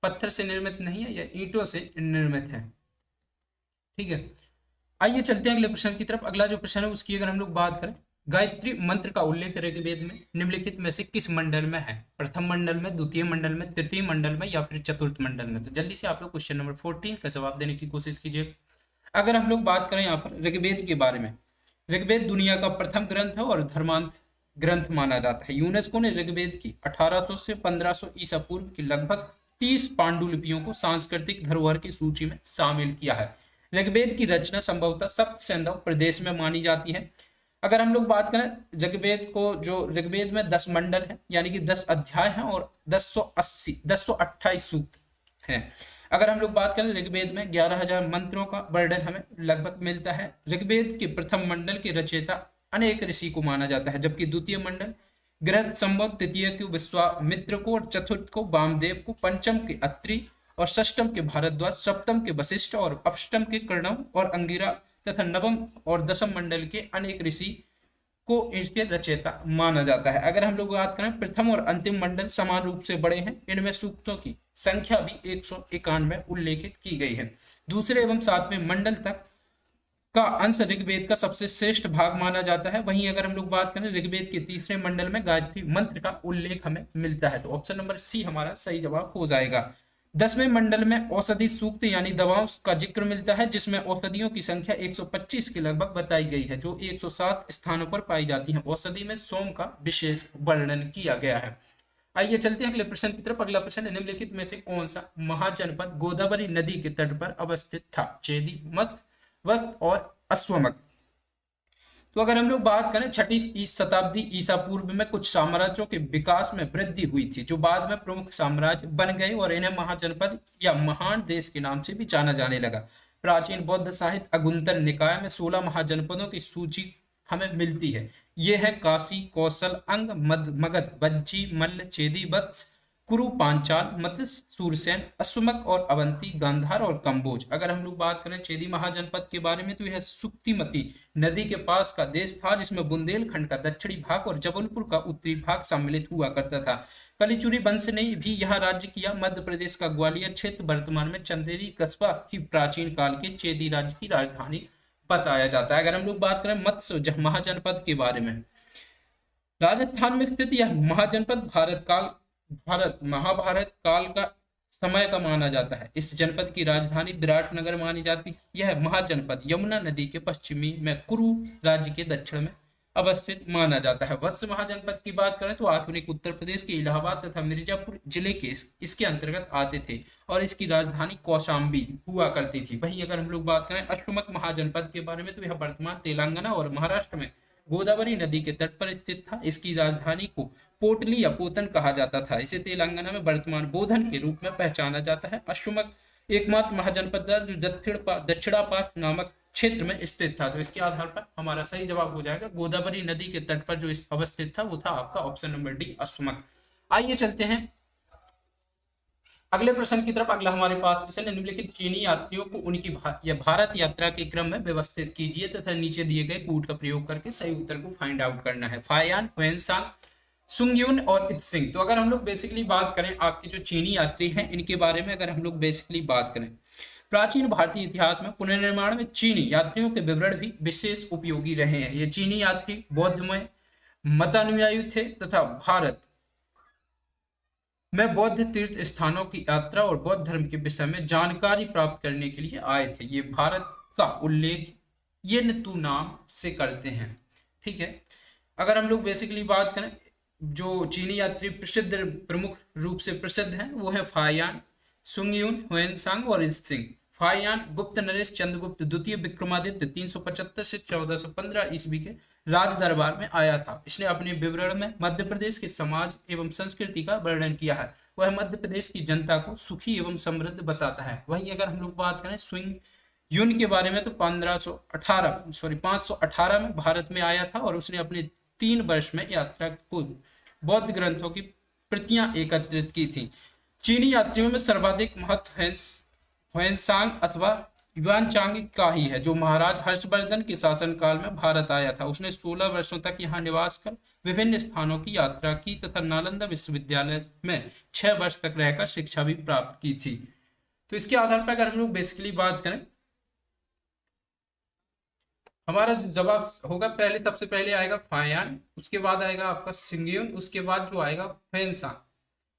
पत्थर से निर्मित नहीं है, यह ईंटों से निर्मित है। ठीक है, आइए चलते हैं अगले प्रश्न की तरफ। अगला जो प्रश्न है उसकी अगर हम लोग बात करें, गायत्री मंत्र का उल्लेख ऋग्वेद में निम्नलिखित में से किस मंडल में है? प्रथम मंडल में, द्वितीय मंडल में, तृतीय मंडल में या फिर चतुर्थ मंडल में? तो जल्दी से आप लोग क्वेश्चन नंबर 14 का जवाब देने की कोशिश कीजिए। अगर हम लोग बात करें यहाँ पर ऋग्वेद के बारे में, ऋग्वेद दुनिया का प्रथम ग्रंथ है और धर्मांत ग्रंथ माना जाता है। यूनेस्को ने ऋग्वेद की 1800 से 1500 ईसा पूर्व की लगभग 30 पांडुलिपियों को सांस्कृतिक धरोहर की सूची में शामिल किया है। ऋग्वेद की रचना संभवतः सप्त सिंधु प्रदेश में मानी जाती है। अगर हम लोग बात करें ऋग्वेद को, जो ऋग्वेद में 10 मंडल है यानी कि 10 अध्याय हैं और 1028 सूक्त हैं। अगर हम लोग बात करें ऋग्वेद में 11,000 मंत्रों का वर्णन हमें लगभग मिलता है। ऋग्वेद के प्रथम मंडल के रचयिता अनेक ऋषि को माना जाता है, जबकि द्वितीय मंडल गृहस्थ संभव, तृतीय को विश्वामित्र को और चतुर्थ को वामदेव को, पंचम के अत्रि और षष्टम के भारद्वाज, सप्तम के वशिष्ठ और अष्टम के कर्णव और अंगिरा तथा नवम और दसम मंडल के अनेक ऋषि को इसके रचयिता माना जाता है। अगर हम लोग बात करें प्रथम और अंतिम मंडल समान रूप से बड़े हैं। इनमें सूक्तों की संख्या भी 191 उल्लेखित की गई है। दूसरे एवं सातवें मंडल तक का अंश ऋग्वेद का सबसे श्रेष्ठ भाग माना जाता है। वहीं अगर हम लोग बात करें ऋग्वेद के तीसरे मंडल में गायत्री मंत्र का उल्लेख हमें मिलता है। तो ऑप्शन नंबर सी हमारा सही जवाब हो जाएगा। 10वें मंडल में औषधि सूक्त यानी दवाओं का जिक्र मिलता है, जिसमें औषधियों की संख्या 125 के लगभग बताई गई है, जो 107 स्थानों पर पाई जाती है। औषधि में सोम का विशेष वर्णन किया गया है। आइए चलते हैं अगले प्रश्न की तरफ। अगला प्रश्न है, निम्नलिखित में से कौन सा महाजनपद गोदावरी नदी के तट पर अवस्थित था? चेदी, मत्स्य, वस्त और अश्वमक। तो अगर हम लोग बात करें 6ठी शताब्दी ईसा पूर्व में कुछ साम्राज्यों के विकास में वृद्धि हुई थी, जो बाद में प्रमुख साम्राज्य बन गए और इन्हें महाजनपद या महान देश के नाम से भी जाना जाने लगा। प्राचीन बौद्ध साहित्य अगुंतर निकाय में 16 महाजनपदों की सूची हमें मिलती है। ये है काशी, कौशल, अंग, मगध, वज्जी, मल्ल, चेदी, वत्स, कुरु, पांचाल, मत्स्य, सूरसेन, अश्वमक और अवंती, गांधार और कंबोज। अगर हम लोग बात करें चेदी महाजनपद के बारे में तो यह सुक्तिमती नदी के पास का देश था, जिसमें बुंदेलखंड का दक्षिणी भाग और जबलपुर का उत्तरी भाग सम्मिलित हुआ करता था। कलिचुरी वंश ने भी यहाँ राज्य किया। मध्य प्रदेश का ग्वालियर क्षेत्र वर्तमान में चंदेरी कस्बा की प्राचीन काल के चेदी राज्य की राजधानी बताया जाता है। अगर हम लोग बात करें मत्स्य महाजनपद के बारे में, राजस्थान में स्थित यह महाजनपद भारत महाभारत काल का समय का माना जाता है। इस जनपद की राजधानी विराटनगर मानी जाती है। यह महाजनपद यमुना नदी के पश्चिमी में कुरु राज्य के दक्षिण में अवस्थित माना जाता है। वत्स महाजनपद की बात करें तो आधुनिक उत्तर प्रदेश के इलाहाबाद तथा मिर्जापुर जिले के इसके अंतर्गत आते थे और इसकी राजधानी कौशाम्बी हुआ करती थी। वहीं अगर हम लोग बात करें अश्वमक महाजनपद के बारे में तो यह वर्तमान तेलंगाना और महाराष्ट्र में गोदावरी नदी के तट पर स्थित था। इसकी राजधानी को पोटली या पोतन कहा जाता था। इसे तेलंगाना में वर्तमान बोधन के रूप में पहचाना जाता है। अश्वमक एकमात्र महाजनपद था जो दक्षिणापात नामक क्षेत्र में स्थित था। तो इसके आधार पर हमारा सही जवाब हो जाएगा गोदावरी नदी के तट पर जो अवस्थित था वो था आपका ऑप्शन नंबर डी, अश्वमक। आइए चलते हैं अगले प्रश्न की तरफ। अगला हमारे पास प्रश्न निम्नलिखित चीनी यात्रियों को उनकी भारत यात्रा के क्रम में व्यवस्थित कीजिए तथा नीचे दिए गए कूट का प्रयोग करके सही उत्तर को फाइंड आउट करना है। फायान, ह्वेनसांग, सुंगयुन और इत्सिंग। तो अगर हम लोग बेसिकली बात करें आपके जो चीनी यात्री हैं इनके बारे में, अगर हम लोग बेसिकली बात करें प्राचीन भारतीय इतिहास में पुनर्निर्माण में चीनी यात्रियों के विवरण भी विशेष उपयोगी रहे हैं। ये चीनी यात्री बौद्धमय मतानुयायी थे तथा भारत में बौद्ध तीर्थ स्थानों की यात्रा और बौद्ध धर्म के विषय में जानकारी प्राप्त करने के लिए आए थे। ये भारत का उल्लेख ये तू नाम से करते हैं। ठीक है, अगर हम लोग बेसिकली बात करें जो चीनी यात्री प्रसिद्ध प्रमुख रूप से प्रसिद्ध हैं वो है फायान, सुंगयुन, ह्वेनसांग और इत्सिंग। फायान गुप्त नरेश चंद्रगुप्त द्वितीय विक्रमादित्य 375 से 1415 ईस्वी के राज दरबार में आया था। इसने अपने विवरण में मध्य प्रदेश के समाज एवं संस्कृति का वर्णन किया है। वह मध्य प्रदेश की जनता को सुखी एवं समृद्ध बताता है। वहीं अगर हम लोग बात करें स्विंग यून के बारे में तो 518 में भारत में आया था और उसने अपने 3 वर्ष में यात्रा को बौद्ध ग्रंथों की प्रतियां एकत्रित की थी। चीनी यात्रियों में सर्वाधिक महत्व ह्वेनसांग अथवा युआनचांग का ही है, जो महाराज हर्षवर्धन के शासनकाल में भारत आया था। उसने 16 वर्षों तक यहाँ निवास कर विभिन्न स्थानों की यात्रा की तथा नालंदा विश्वविद्यालय में 6 वर्ष तक रहकर शिक्षा भी प्राप्त की थी। तो इसके आधार पर अगर हम लोग बेसिकली बात करें हमारा जवाब होगा पहले सबसे पहले आएगा फायान, उसके बाद आएगा आपका सिंगयुन, उसके बाद जो आएगा ह्वेनसांग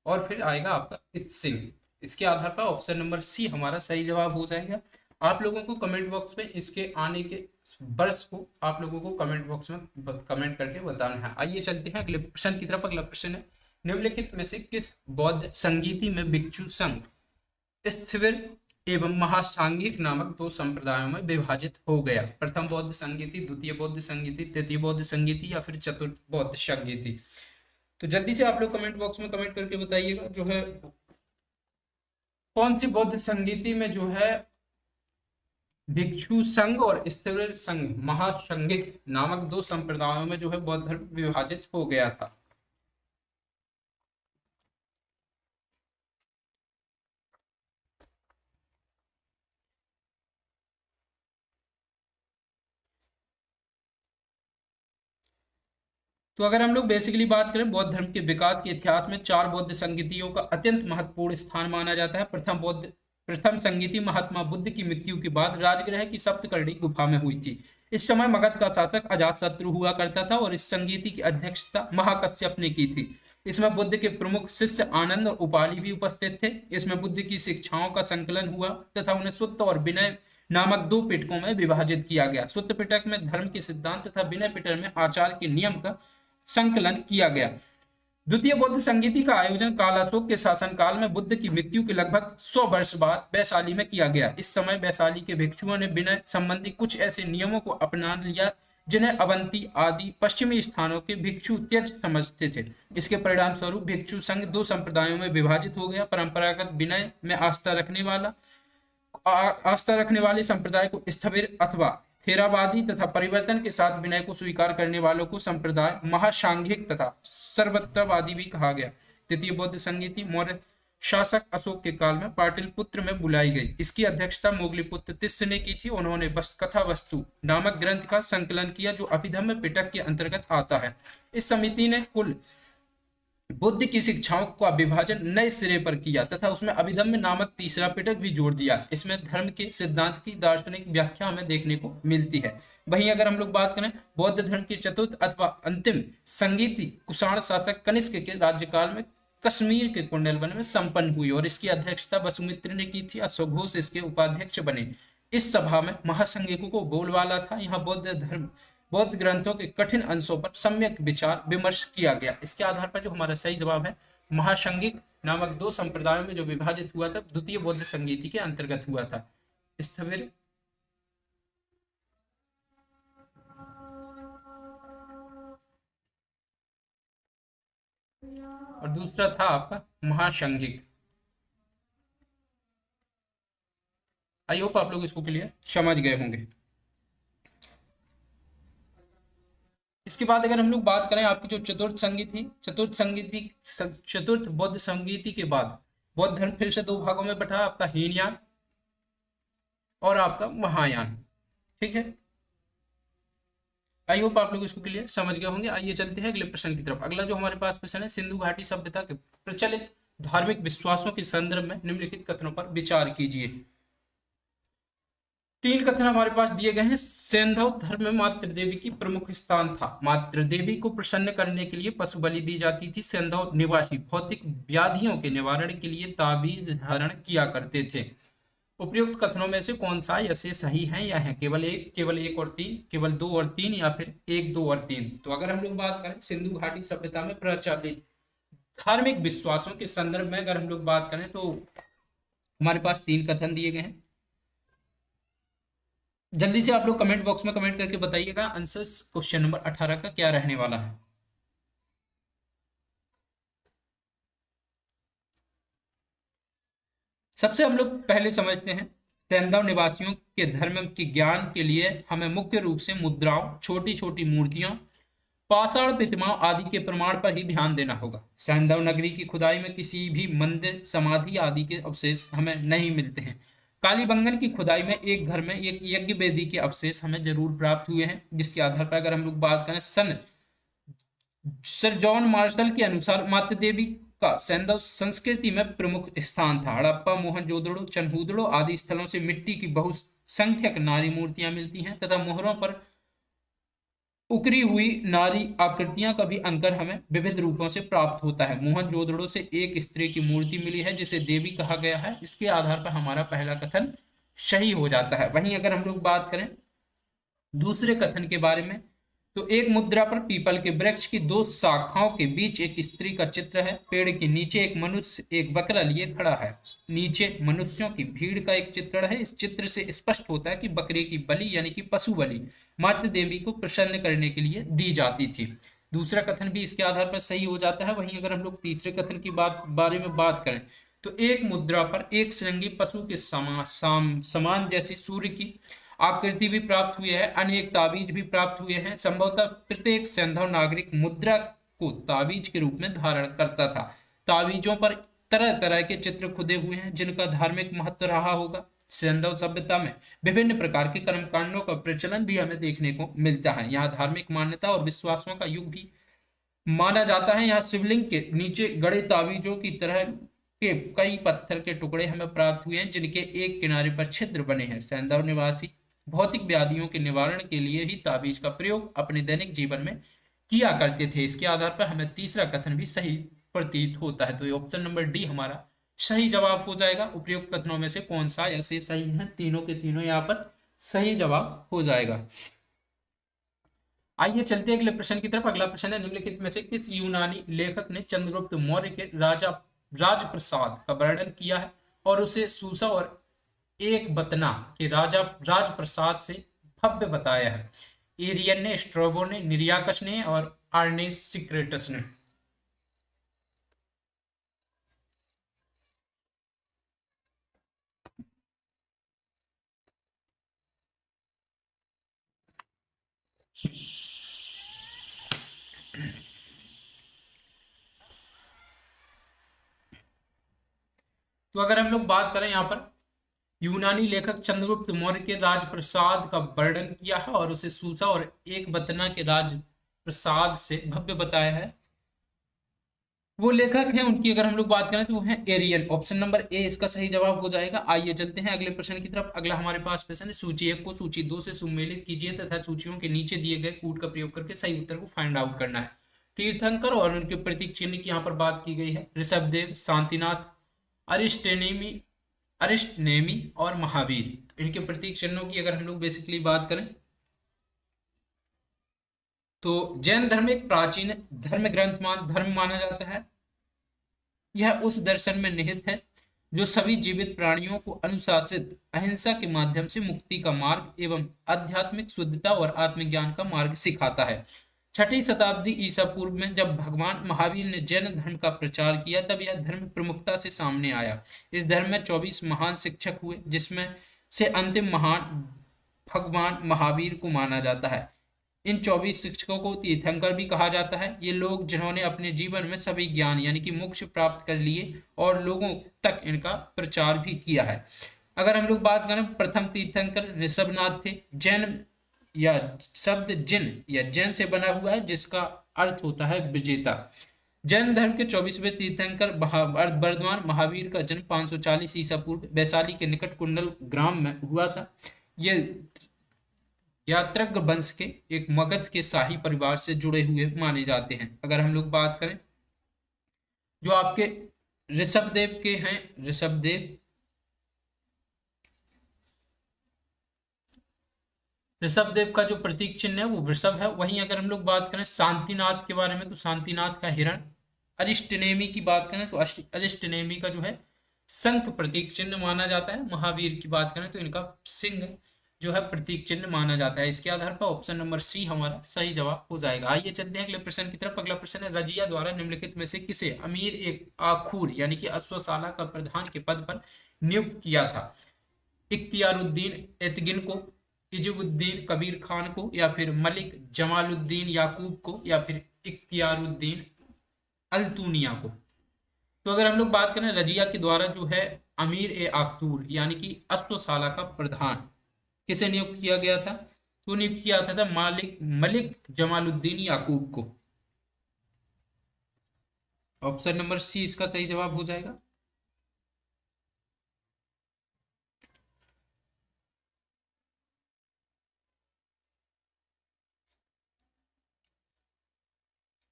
और फिर आएगा आपका इत्सिंग। इसके आधार पर ऑप्शन नंबर सी हमारा सही जवाब हो जाएगा। आप लोगों को कमेंट बॉक्स में इसके आने के वर्ष को आप लोगों को कमेंट बॉक्स में कमेंट करके बताना है। आइए चलते हैं अगले प्रश्न की तरफ। अगला प्रश्न है निम्नलिखित में से किस बौद्ध संगीति में भिक्षु संघ स्थिविर एवं महासांगिक नामक 2 संप्रदायों में विभाजित हो गया? प्रथम बौद्ध संगीति, द्वितीय बौद्ध संगीति, तृतीय बौद्ध संगीति या फिर चतुर्थ बौद्ध संगीति? तो जल्दी से आप लोग कमेंट बॉक्स में कमेंट करके बताइएगा जो है कौन सी बौद्ध संगीति में जो है भिक्षु संघ और स्थिविर संघ महासंगिक नामक 2 संप्रदायों में जो है बौद्ध धर्म विभाजित हो गया था। तो अगर हम लोग बेसिकली बात करें बौद्ध धर्म के विकास के इतिहास में 4 बौद्ध संगीतियों का अत्यंत महत्वपूर्ण स्थान माना जाता है। प्रथम संगीति महात्मा बुद्ध की मृत्यु के बाद राजगृह की सप्तकर्णी गुफा में हुई थी। इस समय मगध का शासक अजातशत्रु हुआ करता था और इस संगीति की अध्यक्षता महाकश्यप ने की थी। इसमें बुद्ध के प्रमुख शिष्य आनंद और उपाली भी उपस्थित थे। इसमें बुद्ध की शिक्षाओं का संकलन हुआ तथा उन्हें सुत्त और विनय नामक 2 पिटकों में विभाजित किया गया। सुत्त पिटक में धर्म के सिद्धांत तथा विनय पिटक में आचार के नियम का संकलन किया गया। द्वितीय बौद्ध संगीति का आयोजन कालाशोक के शासनकाल में बुद्ध की मृत्यु के लगभग 100 वर्ष बाद वैशाली में किया गया। इस समय वैशाली के भिक्षुओं ने विनय संबंधी कुछ ऐसे नियमों को अपना लिया जिन्हें अवंती आदि पश्चिमी स्थानों के भिक्षु त्यज समझते थे। इसके परिणाम स्वरूप भिक्षु संघ 2 संप्रदायों में विभाजित हो गया। परंपरागत विनय में आस्था रखने वाले संप्रदाय को स्थविर अथवा थेरावादी तथा परिवर्तन के साथ विनय को स्वीकार करने वालों को संप्रदाय महासांघिक तथा सर्वत्रवादी भी कहा गया। द्वितीय बौद्ध संगीति मौर्य शासक अशोक के काल में पाटलिपुत्र में बुलाई गई। इसकी अध्यक्षता मोगलीपुत्र तिस्य ने की थी। उन्होंने कथा वस्तु नामक ग्रंथ का संकलन किया जो अभिधम्म पिटक के अंतर्गत आता है। इस समिति ने कुल बुद्ध की शिक्षाओं का विभाजन नए सिरे पर किया तथा उसमें अभिधम्म नामक तीसरा पिटक भी जोड़ दिया। इसमें धर्म के सिद्धांत की दार्शनिक व्याख्या हमें देखने को मिलती है। वहीं अगर हम लोग बात करें बौद्ध धर्म की चतुर्थ अथवा अंतिम संगीति कुषाण शासक कनिष्क के राज्यकाल में कश्मीर के कुंडलवन में संपन्न हुई और इसकी अध्यक्षता वसुमित्र ने की थी। अश्वघोष इसके उपाध्यक्ष बने। इस सभा में महासंघिकों को बोलबाला था। यहाँ बौद्ध ग्रंथों के कठिन अंशों पर सम्यक विचार विमर्श किया गया। इसके आधार पर जो हमारा सही जवाब है महासंघिक नामक दो संप्रदायों में जो विभाजित हुआ था द्वितीय बौद्ध संगीति के अंतर्गत हुआ था। स्थविर और दूसरा था आपका महासंघिक। आई होप आप लोग इसको क्लियर समझ गए होंगे। इसके बाद अगर हम लोग बात करें आपकी जो चतुर्थ बौद्ध संगीति के बाद बौद्ध धर्म फिर से दो भागों में बटा, आपका हीनयान और आपका महायान। ठीक है, आई होप आप लोग इसको क्लियर समझ गए होंगे। आइए चलते हैं अगले प्रश्न की तरफ। अगला जो हमारे पास प्रश्न है सिंधु घाटी सभ्यता के प्रचलित धार्मिक विश्वासों के संदर्भ में निम्नलिखित कथनों पर विचार कीजिए। तीन कथन हमारे पास दिए गए हैं। सैंधव धर्म में मातृ देवी की प्रमुख स्थान था। मातृ देवी को प्रसन्न करने के लिए पशु बलि दी जाती थी। सैंधव निवासी भौतिक व्याधियों के निवारण के लिए ताबीज धारण किया करते थे। उपयुक्त कथनों में से कौन सा या से सही है या है? केवल एक और तीन, केवल दो और तीन, या फिर एक, दो और तीन? तो अगर हम लोग बात करें सिंधु घाटी सभ्यता में प्रचलित धार्मिक विश्वासों के संदर्भ में अगर हम लोग बात करें तो हमारे पास तीन कथन दिए गए हैं। जल्दी से आप लोग कमेंट बॉक्स में कमेंट करके बताइएगा आंसर्स क्वेश्चन नंबर 18 का क्या रहने वाला है। सबसे हम लोग पहले समझते हैं सैंधव निवासियों के धर्म के ज्ञान के लिए हमें मुख्य रूप से मुद्राओं, छोटी छोटी मूर्तियों, पाषाण प्रतिमाओं आदि के प्रमाण पर ही ध्यान देना होगा। सैंधव नगरी की खुदाई में किसी भी मंदिर, समाधि आदि के अवशेष हमें नहीं मिलते हैं। कालीबंगन की खुदाई में एक घर में एक यज्ञ वेदी के अवशेष हमें जरूर प्राप्त हुए हैं, जिसके आधार पर अगर हम लोग बात करें सर जॉन मार्शल के अनुसार मातृ देवी का सैंधव संस्कृति में प्रमुख स्थान था। हड़प्पा, मोहनजोदड़ो, चनहूदड़ो आदि स्थलों से मिट्टी की बहुसंख्यक नारी मूर्तियां मिलती हैं तथा मोहरों पर उकरी हुई नारी आकृतियां का भी अंकर हमें विविध रूपों से प्राप्त होता है। मोहनजोदड़ो से एक स्त्री की मूर्ति मिली है जिसे देवी कहा गया है। इसके आधार पर हमारा पहला कथन सही हो जाता है। वहीं अगर हम लोग बात करें दूसरे कथन के बारे में तो एक मुद्रा पर पीपल के वृक्ष की दो शाखाओं के बीच एक स्त्री का चित्र है। पेड़ के नीचे एक मनुष्य एक बकरा लिए खड़ा है। नीचे मनुष्यों की भीड़ का एक चित्रण है। इस चित्र से स्पष्ट होता है कि बकरे की बलि यानी कि पशु बलि मातृ देवी को प्रसन्न करने के लिए दी जाती थी। दूसरा कथन भी इसके आधार पर सही हो जाता है। वहीं अगर हम लोग तीसरे कथन की बारे में बात करें तो एक मुद्रा पर एक श्रृंगी पशु के समान जैसी सूर्य की आकृति भी प्राप्त हुई है। अनेक ताबीज भी प्राप्त हुए हैं। संभवतः प्रत्येक सैंधव नागरिक मुद्रा को ताबीज के रूप में धारण करता था। ताबीजों पर तरह तरह के चित्र खुदे हुए हैं जिनका धार्मिक महत्व रहा होगा। सैंधव सभ्यता में विभिन्न प्रकार के कर्मकांडों का प्रचलन भी हमें देखने को मिलता है। यहाँ धार्मिक मान्यता और विश्वासों का युग भी माना जाता है। यहाँ शिवलिंग के नीचे गड़े ताबीजों की तरह के कई पत्थर के टुकड़े हमें प्राप्त हुए हैं जिनके एक किनारे पर छिद्र बने हैं। सैंधव निवासी भौतिक व्याधियों के निवारण के लिए ही ताबीज का प्रयोग अपने दैनिक जीवन में किया करते थे। इसके आधार पर हमें तीसरा कथन भी सही प्रतीत होता है। तो ये ऑप्शन नंबर डी हमारा सही जवाब हो जाएगा। उपयुक्त कथनों में से कौन सा ऐसे सही है? तीनों के तीनों यहाँ पर सही जवाब हो जाएगा। आइए चलते हैं अगले प्रश्न की तरफ। अगला प्रश्न है निम्नलिखित में से किस यूनानी लेखक ने चंद्रगुप्त मौर्य के राजप्रसाद का वर्णन किया है और उसे सूसा और एक बतना के राजप्रसाद से भव्य बताया है? एरियन ने, स्ट्रोबो ने, निरियाकस ने और आर्नेसिक्रेटस ने। तो अगर हम लोग बात करें यहाँ पर, यूनानी लेखक चंद्रगुप्त मौर्य के राजप्रसाद का वर्णन किया है और उसे सूसा और एक बतना के राजप्रसाद से भव्य बताया है। वो लेखक हैं, उनकी अगर हम लोग बात करें तो वो है एरियन। ऑप्शन नंबर ए इसका सही जवाब हो जाएगा। आइए चलते हैं अगले प्रश्न की तरफ। अगला हमारे पास प्रश्न है, सूची 1 को सूची 2 से सुमेलित कीजिए तथा सूचियों के नीचे दिए गए कूट का प्रयोग करके सही उत्तर को फाइंड आउट करना है। तीर्थंकर और उनके प्रतीक चिन्ह की यहाँ पर बात की गई है। ऋषभदेव, शांतिनाथ, अरिस्टनेमी अरिस्टनेमी और महावीर। तो इनके प्रतीक चिन्हों की अगर हम लोग बेसिकली बात करें तो जैन धर्म एक प्राचीन धर्म ग्रंथ धर्म माना जाता है। यह उस दर्शन में निहित है जो सभी जीवित प्राणियों को अनुशासित अहिंसा के माध्यम से मुक्ति का मार्ग एवं आध्यात्मिक शुद्धता और आत्मज्ञान का मार्ग सिखाता है। 6वीं शताब्दी ईसा पूर्व में जब भगवान महावीर ने जैन धर्म का प्रचार किया तब यह धर्म प्रमुखता से सामने आया। इस धर्म में 24 महान शिक्षक हुए जिसमें से अंतिम महान भगवान महावीर को माना जाता है। इन 24 शिक्षकों को तीर्थंकर भी कहा जाता है। ये लोग जिन्होंने अपने जीवन में सभी ज्ञान यानी कि मोक्ष प्राप्त कर लिए और लोगों तक इनका प्रचार भी किया है। अगर हम लोग बात करें, प्रथम तीर्थंकर ऋषभनाथ थे। जैन या शब्द जिन या जैन से बना हुआ है जिसका अर्थ होता है विजेता। जैन धर्म के 24वें तीर्थंकर बर्धमान महावीर का जन्म 540 ईसा पूर्व वैशाली के निकट कुंडल ग्राम में हुआ था। ये यात्रज्ञ वंश के एक मगध के शाही परिवार से जुड़े हुए माने जाते हैं। अगर हम लोग बात करें जो आपके ऋषभदेव के हैं, ऋषभदेव का जो प्रतीक चिन्ह है वो वृषभ है। वहीं अगर हम लोग बात करें शांतिनाथ के बारे में तो शांतिनाथ का हिरण। अरिस्टनेमी की बात करें तो अरिस्टनेमी का जो है शंख प्रतीक चिन्ह माना जाता है। महावीर की बात करें तो इनका सिंह जो है प्रतीक चिन्ह माना जाता है। इसके आधार पर ऑप्शन नंबर सी हमारा सही जवाब हो जाएगा। आइए चलते हैं अगले प्रश्न की तरफ। अगला प्रश्न है, रजिया द्वारा निम्नलिखित में से किसे अमीर एक आखूर यानी कि अश्वशाला का प्रधान के पद पर नियुक्त किया था? इख्तियारुद्दीन एतगिन को, इजुद्दीन कबीर खान को, या फिर मलिक जमालुद्दीन याकूब को, या फिर इख्तियारुद्दीन अल्तूनिया को? तो अगर हम लोग बात करें रजिया के द्वारा जो है अमीर ए आखूर यानी कि अश्वशाला का प्रधान किसे नियुक्त किया गया था? तो नियुक्त किया था मलिक जमालुद्दीन याकूब को। ऑप्शन नंबर सी इसका सही जवाब हो जाएगा।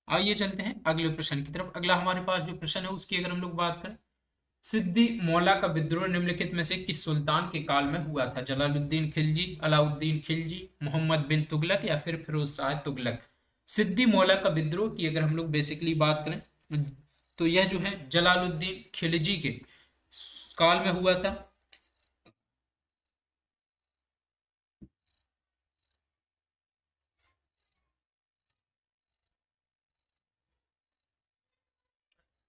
आइए चलते हैं अगले प्रश्न की तरफ। अगला हमारे पास जो प्रश्न है उसकी अगर हम लोग बात करें, सिद्दी मौला का विद्रोह निम्नलिखित में से किस सुल्तान के काल में हुआ था? जलालुद्दीन खिलजी, अलाउद्दीन खिलजी, मोहम्मद बिन तुगलक, या फिर फिरोज शाह तुगलक? सिद्दी मौला का विद्रोह की अगर हम लोग बेसिकली बात करें तो यह जो है जलालुद्दीन खिलजी के काल में हुआ था।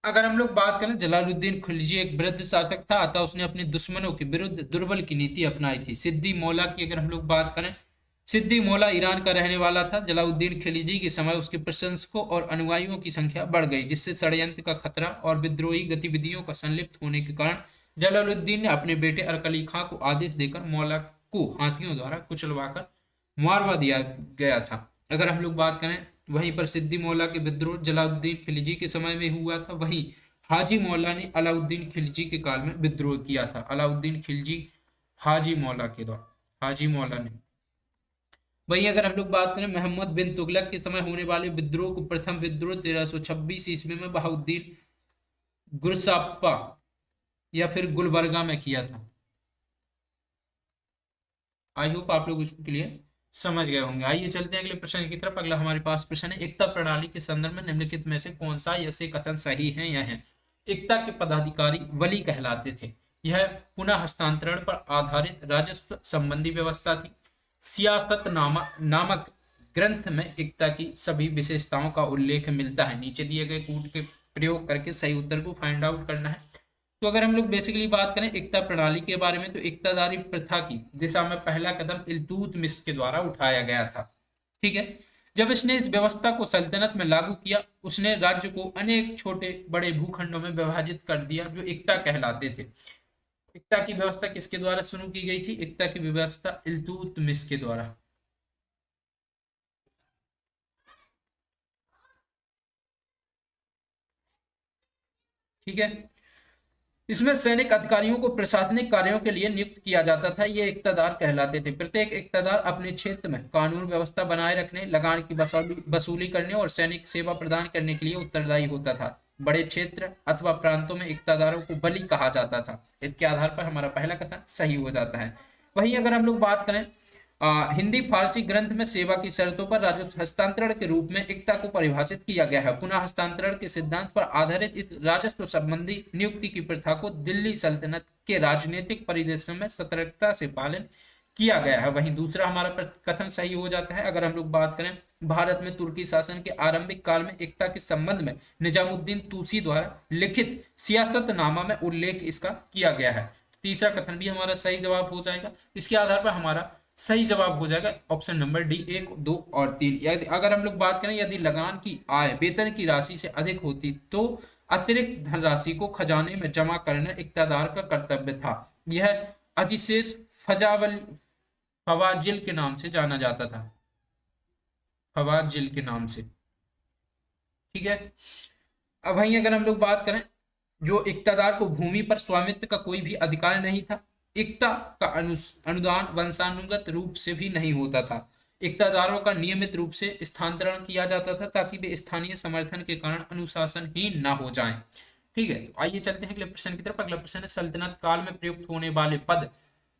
अगर हम लोग बात करें, जलालुद्दीन खिलजी एक वृद्ध शासक था अतः उसने अपने दुश्मनों के विरुद्ध दुर्बल की नीति अपनाई थी। सिद्दी मौला की अगर हम लोग बात करें, सिद्दी मौला ईरान का रहने वाला था। जलालुद्दीन खिलजी के समय उसके प्रशंसकों और अनुयायियों की संख्या बढ़ गई जिससे षड्यंत्र का खतरा और विद्रोही गतिविधियों का संलिप्त होने के कारण जलालुद्दीन ने अपने बेटे अरकली खां को आदेश देकर मौला को हाथियों द्वारा कुचलवाकर मारवा दिया गया था। अगर हम लोग बात करें वहीं पर सिद्दी मौला के विद्रोह जलालुद्दीन खिलजी के समय में हुआ था। वहीं हाजी मौला ने अलाउद्दीन खिलजी के काल में विद्रोह किया था। अलाउद्दीन खिलजी हाजी मौला के द्वारा, हाजी मौला ने। वहीं अगर हम लोग बात करें मोहम्मद बिन तुगलक के समय होने वाले विद्रोह को प्रथम विद्रोह 1326 ईस्वी में बहाउद्दीन गुरसाप्पा या फिर गुलबर्गा में किया था। आई होप आप लोग उसको क्लियर समझ गए होंगे। आइए चलते हैं अगले प्रश्न की तरफ। अगला हमारे पास प्रश्न है, एकता प्रणाली के संदर्भ में निम्नलिखित में से कौन सा ऐसे कथन सही है या है? एकता के पदाधिकारी वली कहलाते थे। यह पुनः हस्तांतरण पर आधारित राजस्व संबंधी व्यवस्था थी। सियासत नामक ग्रंथ में एकता की सभी विशेषताओं का उल्लेख मिलता है। नीचे दिए गए कूट के प्रयोग करके सही उत्तर को फाइंड आउट करना है। तो अगर हम लोग बेसिकली बात करें एकता प्रणाली के बारे में तो एकतादारी प्रथा की दिशा में पहला कदम इल्तुतमिश के द्वारा उठाया गया था। ठीक है, जब इसने इस व्यवस्था को सल्तनत में लागू किया, उसने राज्य को अनेक छोटे बड़े भूखंडों में विभाजित कर दिया जो इक्ता कहलाते थे। इक्ता की व्यवस्था किसके द्वारा शुरू की गई थी? इक्ता की व्यवस्था इल्तुतमिश के द्वारा। ठीक है। इसमें सैनिक अधिकारियों को प्रशासनिक कार्यों के लिए नियुक्त किया जाता था, ये इक्तादार कहलाते थे। प्रत्येक इक्तादार अपने क्षेत्र में कानून व्यवस्था बनाए रखने, लगान की वसूली करने और सैनिक सेवा प्रदान करने के लिए उत्तरदायी होता था। बड़े क्षेत्र अथवा प्रांतों में इक्तादारों को बली कहा जाता था। इसके आधार पर हमारा पहला कथन सही हो जाता है। वहीं अगर हम लोग बात करें हिंदी फारसी ग्रंथ में सेवा की शर्तों पर राजस्व हस्तांतरण के रूप में इक्ता को परिभाषित किया गया है। पुनः हस्तांतरण के सिद्धांत पर आधारित इस राजस्व संबंधी नियुक्ति की प्रथा को दिल्ली सल्तनत के राजनीतिक परिदृश्य में सतर्कता से पालन किया गया है। वहीं दूसरा हमारा कथन सही हो जाता है। अगर हम लोग बात करें भारत में तुर्की शासन के आरंभिक काल में इक्ता के संबंध में निजामुद्दीन तूसी द्वारा लिखित सियासतनामा में उल्लेख इसका किया गया है। तीसरा कथन भी हमारा सही जवाब हो जाएगा। इसके आधार पर हमारा सही जवाब हो जाएगा ऑप्शन नंबर डी 1, 2 और 3। अगर हम लोग बात करें यदि लगान की आय वेतन की राशि से अधिक होती तो अतिरिक्त धनराशि को खजाने में जमा करना इक्तादार का कर्तव्य था। यह अधिशेष फवाजिल के नाम से जाना जाता था, फवाजिल के नाम से। ठीक है। अब वहीं अगर हम लोग बात करें जो इक्तादार को भूमि पर स्वामित्व का कोई भी अधिकार नहीं था। इक्ता का अनुदान वंशानुगत रूप से भी नहीं होता था। इक्तादारों का नियमित रूप से स्थानांतरण किया जाता था ताकि वे स्थानीय समर्थन के कारण अनुशासनहीन ना हो जाएं। ठीक है, तो आइए चलते हैं अगले प्रश्न की तरफ। अगला प्रश्न है सल्तनत काल में प्रयुक्त होने वाले पद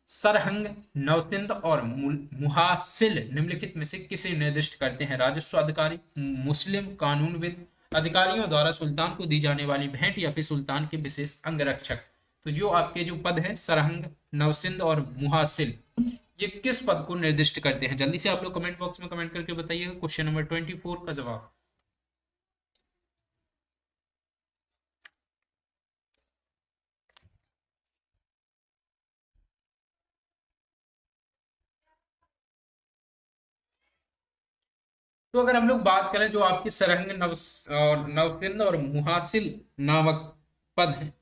सरहंग, नवसिंध और मुहासिल निम्नलिखित में से किसे निर्दिष्ट करते हैं? राजस्व अधिकारी, मुस्लिम कानूनविद, अधिकारियों द्वारा सुल्तान को दी जाने वाली भेंट या फिर सुल्तान के विशेष अंगरक्षक। तो जो आपके जो पद है सरहंग, नवसिंध और मुहासिल, ये किस पद को निर्दिष्ट करते हैं? जल्दी से आप लोग कमेंट बॉक्स में कमेंट करके बताइएगा। क्वेश्चन नंबर 24 का जवाब। तो अगर हम लोग बात करें जो आपके सरहंग, नवसिंध और मुहासिल नामक पद हैं,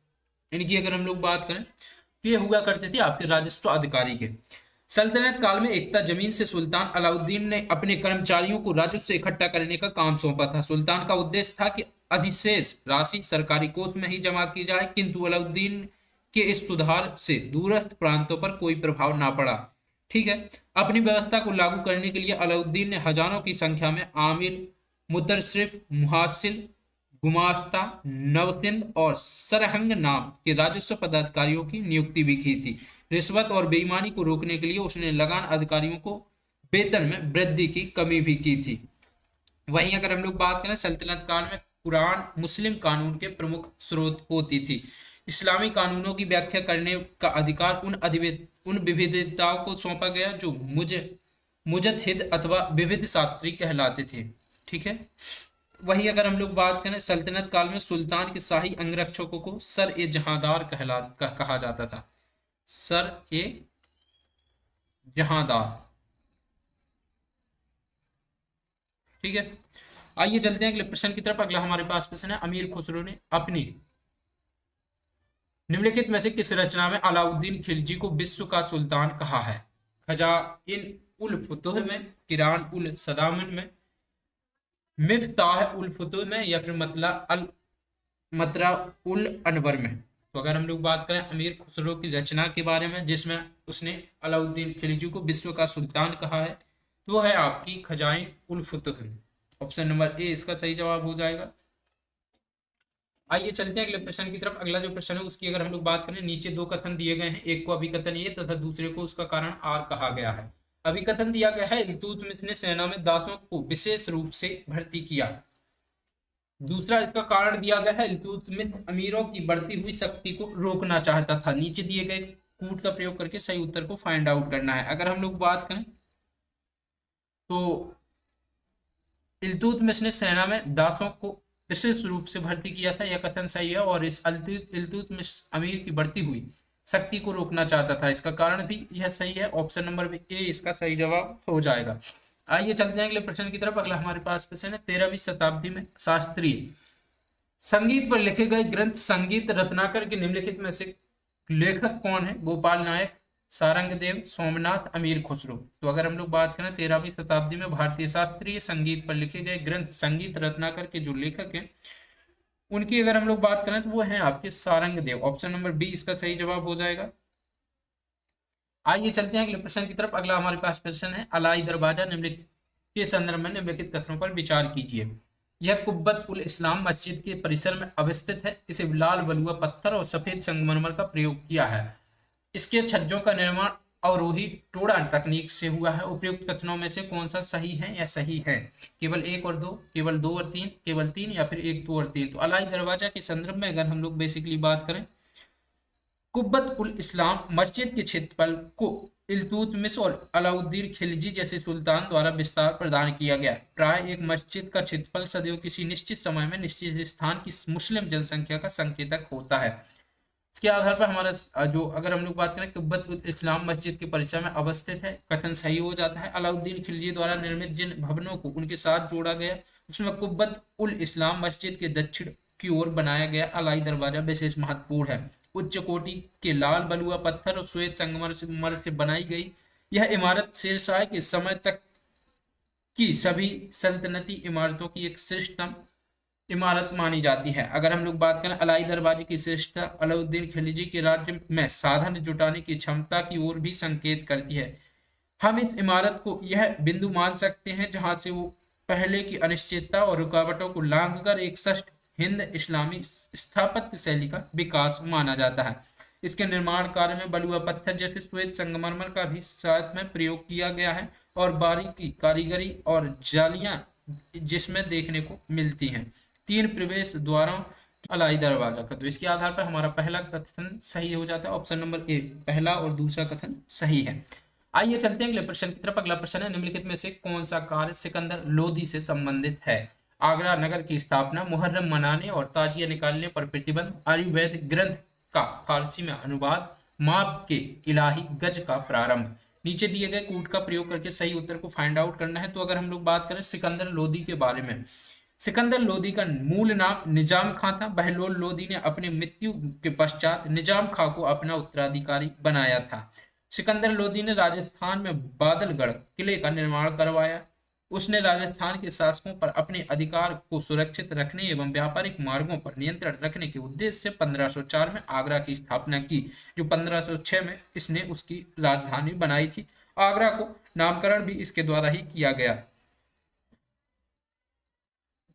इनकी अगर हम लोग बात करें तो ये हुआ करते थे आपके राजस्व अधिकारी के। सल्तनत काल में एकता जमीन से सुल्तान अलाउद्दीन ने अपने कर्मचारियों को राजस्व इकट्ठा करने का काम सौंपा था। सुल्तान का उद्देश्य था कि अधिशेष राशि सरकारी कोष में ही जमा की जाए, किंतु अलाउद्दीन के इस सुधार से दूरस्थ प्रांतों पर कोई प्रभाव ना पड़ा। ठीक है। अपनी व्यवस्था को लागू करने के लिए अलाउद्दीन ने हजारों की संख्या में आमिर, मुतरसिफ, मुहासिल, गुमास्ता, नवसिंध और सरहंग नाम के राजस्व पदाधिकारियों की नियुक्ति भी की थी। रिश्वत और बेईमानी को रोकने के लिए उसने लगान अधिकारियों को वेतन में वृद्धि की कमी भी की थी। वहीं अगर हम लोग बात करें सल्तनत काल में कुरान मुस्लिम कानून के प्रमुख स्रोत होती थी। इस्लामी कानूनों की व्याख्या करने का अधिकार उन विविधताओं को सौंपा गया जो मुजतहिद अथवा विविध शास्त्री कहलाते थे। ठीक है। वही अगर हम लोग बात करें सल्तनत काल में सुल्तान के शाही अंगरक्षकों को सर ए जहांदार कहा जाता था। सर ए जहांदार। ठीक है। आइए चलते हैं अगले प्रश्न की तरफ। अगला हमारे पास प्रश्न है अमीर खुसरो ने अपनी निम्नलिखित में से किस रचना में अलाउद्दीन खिलजी को विश्व का सुल्तान कहा है? खजाइन उल फुतुह में, किरान उल सदामन में, मिफ्ताह उल फुतुह में या फिर मतरा उल अनवर में? तो अगर हम लोग बात करें अमीर खुसरो की रचना के बारे में जिसमें उसने अलाउद्दीन खिलजी को विश्व का सुल्तान कहा है तो वो है आपकी खजाइन उल फुतुह में। ऑप्शन नंबर ए इसका सही जवाब हो जाएगा। आइए चलते हैं अगले प्रश्न की तरफ। अगला जो प्रश्न है उसकी अगर हम लोग बात करें, नीचे दो कथन दिए गए हैं, एक को अभिकथन ए तथा दूसरे को उसका कारण आर कहा गया है। अभिकथन दिया गया है इल्तुतमिश ने सेना में दासों को विशेष रूप से भर्ती किया। दूसरा इसका कारण दिया गया है इल्तुतमिश अमीरों की बढ़ती हुई शक्ति को रोकना चाहता था। नीचे दिए गए कूट का प्रयोग करके सही उत्तर को फाइंड आउट करना है। अगर हम लोग बात करें तो इल्तुतमिश ने सेना में दासों को विशेष रूप से भर्ती किया था, यह कथन सही है। और इस इल्तुतमिश अमीर की बढ़ती हुई शक्ति को रोकना चाहता था, इसका कारण भी यह सही है। ऑप्शन नंबर ए इसका सही जवाब हो जाएगा। आइए चलते हैं अगले प्रश्न की तरफ। अगला हमारे पास प्रश्न है, 13वीं शताब्दी में शास्त्रीय संगीत पर लिखे गए ग्रंथ संगीत रत्नाकर के निम्नलिखित में से लेखक कौन है? गोपाल नायक, सारंगदेव, सोमनाथ, अमीर खुसरो। तो अगर हम लोग बात करें 13वीं शताब्दी में भारतीय शास्त्रीय संगीत पर लिखे गए ग्रंथ संगीत रत्नाकर के जो लेखक हैं, उनकी अगर हम लोग बात करें तो वो हैं आपके सारंगदेव। ऑप्शन नंबर बी इसका सही जवाब हो जाएगा। आइए चलते हैं अगले प्रश्न की तरफ। अगला हमारे पास प्रश्न है, अलाई दरवाजा निम्नलिखित के संदर्भ में निम्नलिखित कथनों पर विचार कीजिए। यह कुब्बत उल इस्लाम मस्जिद के परिसर में अवस्थित है। इसे लाल बलुआ पत्थर और सफेद संगमरमर का प्रयोग किया है। इसके छज्जों का निर्माण अवरोही टोड़ा तकनीक से हुआ है। उपयुक्त कथनों में से कौन सा सही है या सही है? केवल एक और दो, केवल दो और तीन, केवल तीन, या फिर एक, दो और तीन। तो अलाई दरवाजा के संदर्भ में अगर हम लोग बेसिकली बात करें, कुब्बत उल इस्लाम मस्जिद के क्षेत्रफल को इल्तुतमिश और अलाउद्दीन खिलजी जैसे सुल्तान द्वारा विस्तार प्रदान किया गया। प्राय एक मस्जिद का क्षेत्रफल सदियों किसी निश्चित समय में निश्चित स्थान की मुस्लिम जनसंख्या का संकेतक होता है। इसके आधार पर हमारा जो अगर हम लोग बात करें, कुब्बत उल इस्लाम मस्जिद के परिसर में अवस्थित है, कथन सही हो जाता है। अलाउद्दीन खिलजी द्वारा निर्मित जिन भवनों को उनके साथ जोड़ा गया, उसमें कुब्बत उल इस्लाम मस्जिद के दक्षिण की ओर बनाया गया अलाई दरवाजा विशेष महत्वपूर्ण है। उच्च कोटि के लाल बलुआ पत्थर और श्वेत संगमरमर से बनाई गई यह इमारत शेरशाह के समय तक की सभी सल्तनती इमारतों की एक श्रेष्ठतम इमारत मानी जाती है। अगर हम लोग बात करें अलाई दरवाजे की श्रेष्ठता अलाउद्दीन खिलजी के राज्य में साधन जुटाने की क्षमता की ओर भी संकेत करती है। हम इस इमारत को यह बिंदु मान सकते हैं जहां से वो पहले की अनिश्चितता और रुकावटों को लांघकर एक सष्ट हिंद इस्लामी स्थापत्य शैली का विकास माना जाता है। इसके निर्माण कार्य में बलुआ पत्थर जैसे श्वेत संगमरमर का भी साथ में प्रयोग किया गया है और बारीकी कारीगरी और जालियां जिसमें देखने को मिलती हैं। तीन प्रवेश द्वारों अलाई दरवाजा का, तो इसके आधार पर हमारा पहला कथन सही हो जाता है। ऑप्शन नंबर ए, पहला और दूसरा कथन सही है। आइए चलते हैं अगले प्रश्न की तरफ। अगला प्रश्न है, निम्नलिखित में से कौन सा कार्य सिकंदर लोधी से संबंधित है? आगरा नगर की स्थापना, मुहर्रम मनाने और ताजिया निकालने पर प्रतिबंध, आयुर्वेद ग्रंथ का फारसी में अनुवाद, माप के इलाही गज का प्रारंभ। नीचे दिए गए कूट का प्रयोग करके सही उत्तर को फाइंड आउट करना है। तो अगर हम लोग बात करें सिकंदर लोधी के बारे में, सिकंदर लोधी का मूल नाम निजाम खां था। बहलोल लोधी ने अपनी मृत्यु के पश्चात निजाम खां को अपना उत्तराधिकारी बनाया था। सिकंदर लोधी ने राजस्थान में बादलगढ़ किले का निर्माण करवाया। उसने राजस्थान के शासकों पर अपने अधिकार को सुरक्षित रखने एवं व्यापारिक मार्गों पर नियंत्रण रखने के उद्देश्य से 1504 में आगरा की स्थापना की, जो 1506 में इसने उसकी राजधानी बनाई थी। आगरा को नामकरण भी इसके द्वारा ही किया गया।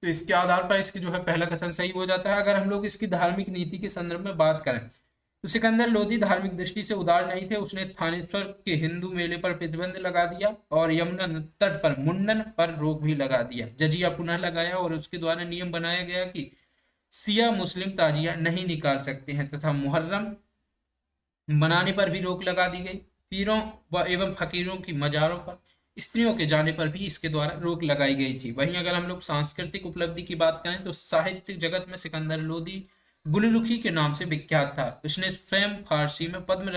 तो इसके आधार पर इसकी जो है पहला कथन सही हो जाता है। अगर हम लोग इसकी धार्मिक नीति के संदर्भ में बात करें तो सिकंदर लोधी धार्मिक दृष्टि से उदार नहीं थे। उसने थानेश्वर के हिंदू मेले पर प्रतिबंध लगा दिया और यमुना तट पर मुंडन पर रोक भी लगा दिया। जजिया पुनः लगाया और उसके द्वारा नियम बनाया गया कि सिया मुस्लिम ताजिया नहीं निकाल सकते हैं तथा मुहर्रम मनाने पर भी रोक लगा दी गई। पीरों व एवं फकीरों की मजारों पर स्त्रियों के जाने पर भी इसके द्वारा रोक लगाई गई थी। वहीं अगर हम लोग सांस्कृतिक उपलब्धि की बात करें तो साहित्यिक जगत में सिकंदर लोधी गुलरुखी के नाम से विख्यात था। उसने स्वयं फारसी में पद्म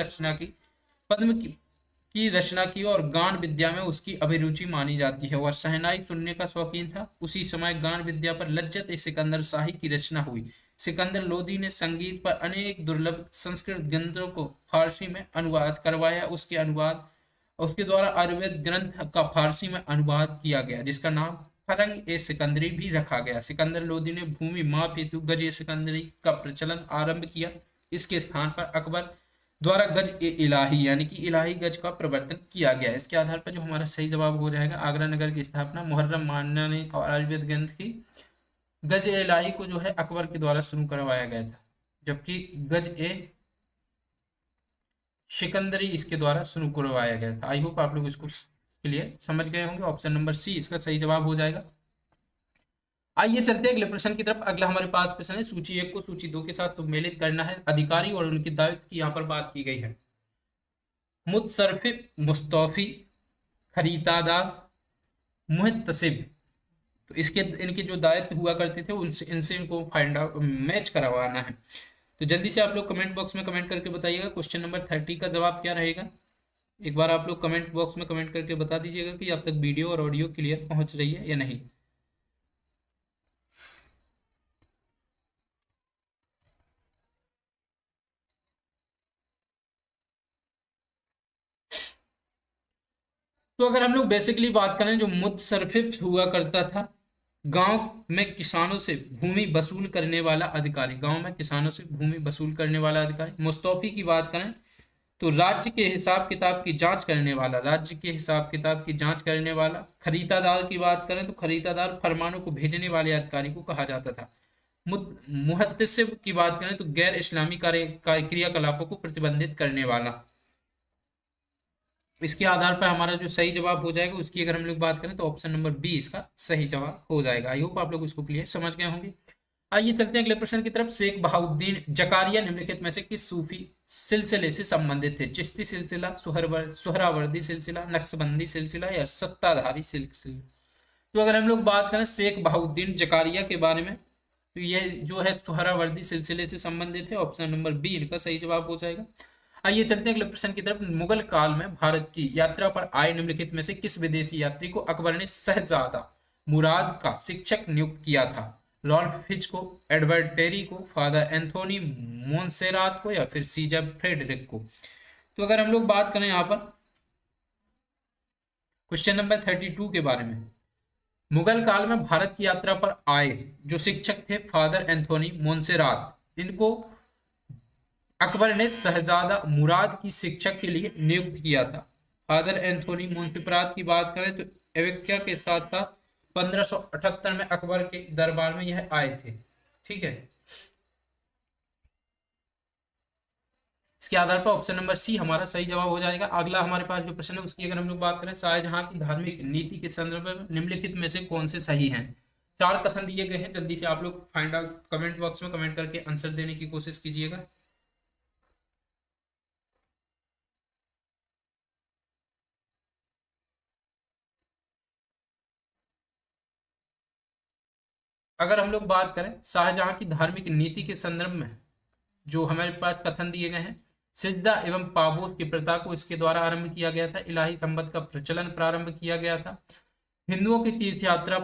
की रचना की और गान विद्या में उसकी अभिरुचि मानी जाती है। वह शहनाई सुनने का शौकीन था। उसी समय गान विद्या पर लज्जत सिकंदर शाही की रचना हुई। सिकंदर लोधी ने संगीत पर अनेक दुर्लभ संस्कृत ग्रंथों को फारसी में अनुवाद करवाया। उसके द्वारा आयुर्वेद ग्रंथ का फारसी में अनुवाद किया गया, जिसका नाम फरंग ए सिकंदरी भी रखा गया। सिकंदर लोधी ने भूमि माप हेतु गज ए सिकंदरी का प्रचलन आरंभ किया। इसके स्थान पर अकबर द्वारा गज ए इलाही यानी कि इलाही गज का प्रवर्तन किया गया। इसके आधार पर जो हमारा सही जवाब हो जाएगा, आगरा नगर की स्थापना, मुहर्रम मानने और आयुर्वेद ग्रंथ की गज ए इलाही को जो है अकबर के द्वारा शुरू करवाया गया था, जबकि गज ए सिकंदरी इसके द्वारा शुरू करवाया गया था। आई होप आप लोग इसको क्लियर समझ गए होंगे। ऑप्शन नंबर सी इसका सही जवाब हो जाएगा। आइए चलते हैं अगले प्रश्न की तरफ। अगला हमारे पास प्रश्न है, सूची 1 को सूची 2 के साथ सम्मिलित करना है। अधिकारी और उनके दायित्व की यहाँ पर बात की गई है। मुतसरफे, मुस्तौफी, खरीदादार, मुहतसिब, तो इनके जो दायित्व हुआ करते थे उनसे इनसे इनको फाइंड आउट मैच करवाना है। तो जल्दी से आप लोग कमेंट बॉक्स में कमेंट करके बताइएगा क्वेश्चन नंबर 30 का जवाब क्या रहेगा। एक बार आप लोग कमेंट बॉक्स में कमेंट करके बता दीजिएगा कि आप तक वीडियो और ऑडियो क्लियर पहुंच रही है या नहीं। तो अगर हम लोग बेसिकली बात करें, जो मुतसर्रिफ हुआ करता था, गांव में किसानों से भूमि वसूल करने वाला अधिकारी, गांव में किसानों से भूमि वसूल करने वाला अधिकारी। मुस्तौफी की बात करें तो राज्य के हिसाब किताब की जांच करने वाला, राज्य के हिसाब किताब की जांच करने वाला। खरीदादार की बात करें तो खरीदादार फरमानों को भेजने वाले अधिकारी को कहा जाता था। मुहत्तसिब की बात करें तो गैर इस्लामी क्रियाकलापों को प्रतिबंधित करने वाला। इसके आधार पर हमारा जो सही जवाब हो जाएगा उसकी अगर हम लोग बात करें तो ऑप्शन नंबर बी इसका सही जवाब हो जाएगा। आई होप आप लोग इसको क्लियर समझ गए होंगे। आइए चलते हैं अगले प्रश्न की तरफ। शेख बहाउद्दीन जकारिया निम्नलिखित में से किस सूफी सिलसिले से संबंधित थे? चिश्ती सिलसिला, सुहरावर्दी सिलसिला, नक्शबंदी सिलसिला या सत्ताधारी सिलसिला? तो अगर हम लोग बात करें शेख बहाउद्दीन जकारिया के बारे में, तो यह जो है सुहरावर्दी सिलसिले से संबंधित है। ऑप्शन नंबर बी इनका सही जवाब हो जाएगा। आइए चलते हैं अगले प्रश्न की तरफ। मुगल काल में भारत की यात्रा पर आए निम्नलिखित में से किस विदेशी यात्री को अकबर ने शहजादा मुराद का शिक्षक नियुक्त किया था? रॉल्फ फिच को, एडवर्ड टेरी को, फादर एंथोनी मोन्सेरात को या फिर सीजर फ्रेडरिक को? तो अगर हम लोग बात करें यहाँ पर क्वेश्चन नंबर 32 के बारे में, मुगल काल में भारत की यात्रा पर आए जो शिक्षक थे फादर एंथोनी मोन्सेरात, इनको अकबर ने शहजादा मुराद की शिक्षक के लिए नियुक्त किया था। फादर एंथोनी मोन्सेरात की बात करें तो एवेक्या के साथ साथ 1578 में अकबर के दरबार में यह आए थे। ठीक है, इसके आधार पर ऑप्शन नंबर सी हमारा सही जवाब हो जाएगा। अगला हमारे पास जो प्रश्न है उसकी अगर हम लोग बात करें, शाहजहां की धार्मिक नीति के संदर्भ में निम्नलिखित में से कौन से सही हैं? चार कथन दिए गए हैं, जल्दी से आप लोग फाइंड आउट कमेंट बॉक्स में कमेंट करके आंसर देने की कोशिश कीजिएगा। अगर हम लोग बात करें शाहजहां की धार्मिक नीति के संदर्भ में, जो हमारे पास कथन दिए गए हैं, सिजदा एवं पाबोस की प्रथा को इसके द्वारा आरंभ किया गया था। इलाही संबंध का प्रचलन प्रारंभ किया गया था। हिंदुओं की तीर्थ यात्रा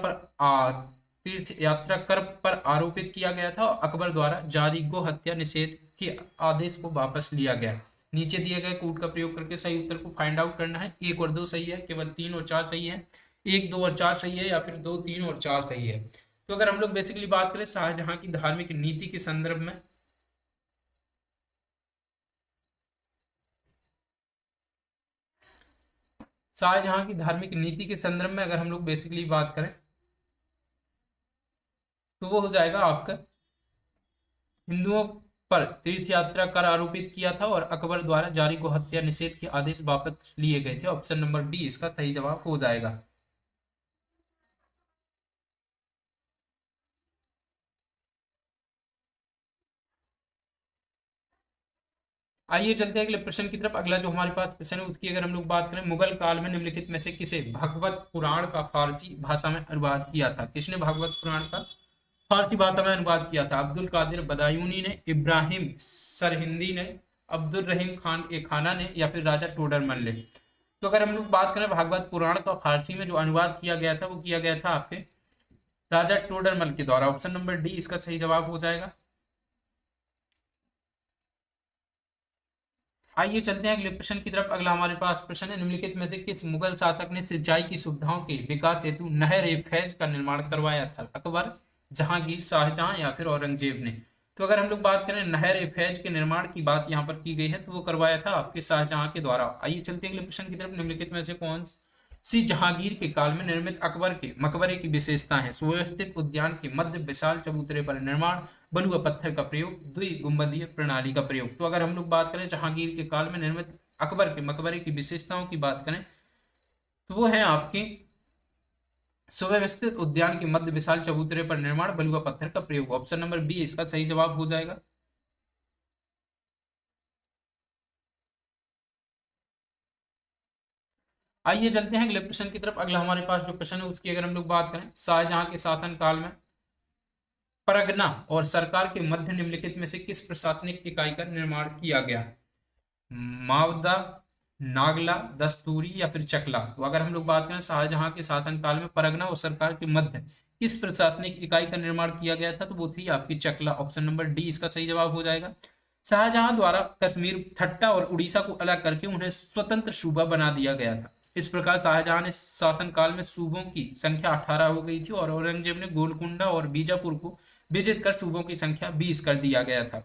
कर पर आरोपित किया गया था। और अकबर द्वारा जारी गो हत्या निषेध के आदेश को वापस लिया गया। नीचे दिए गए कूट का प्रयोग करके सही उत्तर को फाइंड आउट करना है। एक और दो सही है, केवल तीन और चार सही है, एक दो और चार सही है, या फिर दो तीन और चार सही है। तो अगर हम लोग बेसिकली बात करें शाहजहां की धार्मिक नीति के संदर्भ में, शाहजहां की धार्मिक नीति के संदर्भ में अगर हम लोग बेसिकली बात करें तो वो हो जाएगा आपका, हिंदुओं पर तीर्थ यात्रा कर आरोपित किया था और अकबर द्वारा जारी गो हत्या निषेध के आदेश वापस लिए गए थे। ऑप्शन नंबर बी इसका सही जवाब हो जाएगा। आइए चलते हैं अगले प्रश्न की तरफ। अगला जो हमारे पास प्रश्न है उसकी अगर हम लोग बात करें, मुगल काल में निम्नलिखित में से किसे भागवत पुराण का फारसी भाषा में अनुवाद किया था? किसने भागवत पुराण का फारसी भाषा में अनुवाद किया था? अब्दुल कादिर बदायूनी ने, इब्राहिम सरहिंदी ने, अब्दुल रहीम खान ए खाना ने, या फिर राजा टोडरमल ने? तो अगर हम लोग बात करें भागवत पुराण का फारसी में जो अनुवाद किया गया था वो किया गया था आपके राजा टोडरमल के द्वारा। ऑप्शन नंबर डी इसका सही जवाब हो जाएगा। आइए चलते हैं अगले प्रश्न की तरफ। अगला हमारे पास प्रश्न है, निम्नलिखित में से किस मुगल शासक ने सिंचाई की सुविधाओं के विकास हेतु नहर ए फैज का निर्माण करवाया था? अकबर, जहांगीर, शाहजहां या फिर औरंगजेब ने? तो अगर हम लोग बात करें नहर ए फैज के निर्माण की बात यहाँ पर की गई है तो वो करवाया था आपके शाहजहां के द्वारा। आइए चलते हैं अगले प्रश्न की तरफ। निम्नलिखित में से कौन सी जहांगीर के काल में निर्मित अकबर के मकबरे की विशेषता है? सुव्यवस्थित उद्यान के मध्य विशाल चबूतरे पर निर्माण, बलुआ पत्थर का प्रयोग, द्विगुंबदीय प्रणाली का प्रयोग? तो अगर हम लोग बात करें जहांगीर के काल में निर्मित अकबर के मकबरे की विशेषताओं की बात करें तो वो है आपकी सुव्यवस्थित उद्यान के मध्य विशाल चबूतरे पर निर्माण, बलुआ पत्थर का प्रयोग। ऑप्शन नंबर बी इसका सही जवाब हो जाएगा। आइए चलते हैं अगले प्रश्न की तरफ। अगला हमारे पास जो प्रश्न है उसकी अगर हम लोग बात करें, शाहजहां के शासन काल में परगना और सरकार के मध्य निम्नलिखित में से किस प्रशासनिक इकाई का निर्माण किया गया? मावदा, नागला, दस्तूरी या फिर चकला। तो अगर हम लोग बात करें शाहजहां के शासनकाल में परगना और सरकार के मध्य किस प्रशासनिक इकाई का निर्माण किया गया था, तो वो थी आपकी चकला। ऑप्शन नंबर डी इसका सही जवाब हो जाएगा। शाहजहां द्वारा कश्मीर, ठट्टा और उड़ीसा को अलग करके उन्हें स्वतंत्र सूबा बना दिया गया था। इस प्रकार शाहजहां ने शासनकाल में सूबों की संख्या 18 हो गई थी और औरंगजेब ने गोलकुंडा और बीजापुर को विजित कर सूबों की संख्या 20 कर दिया गया था।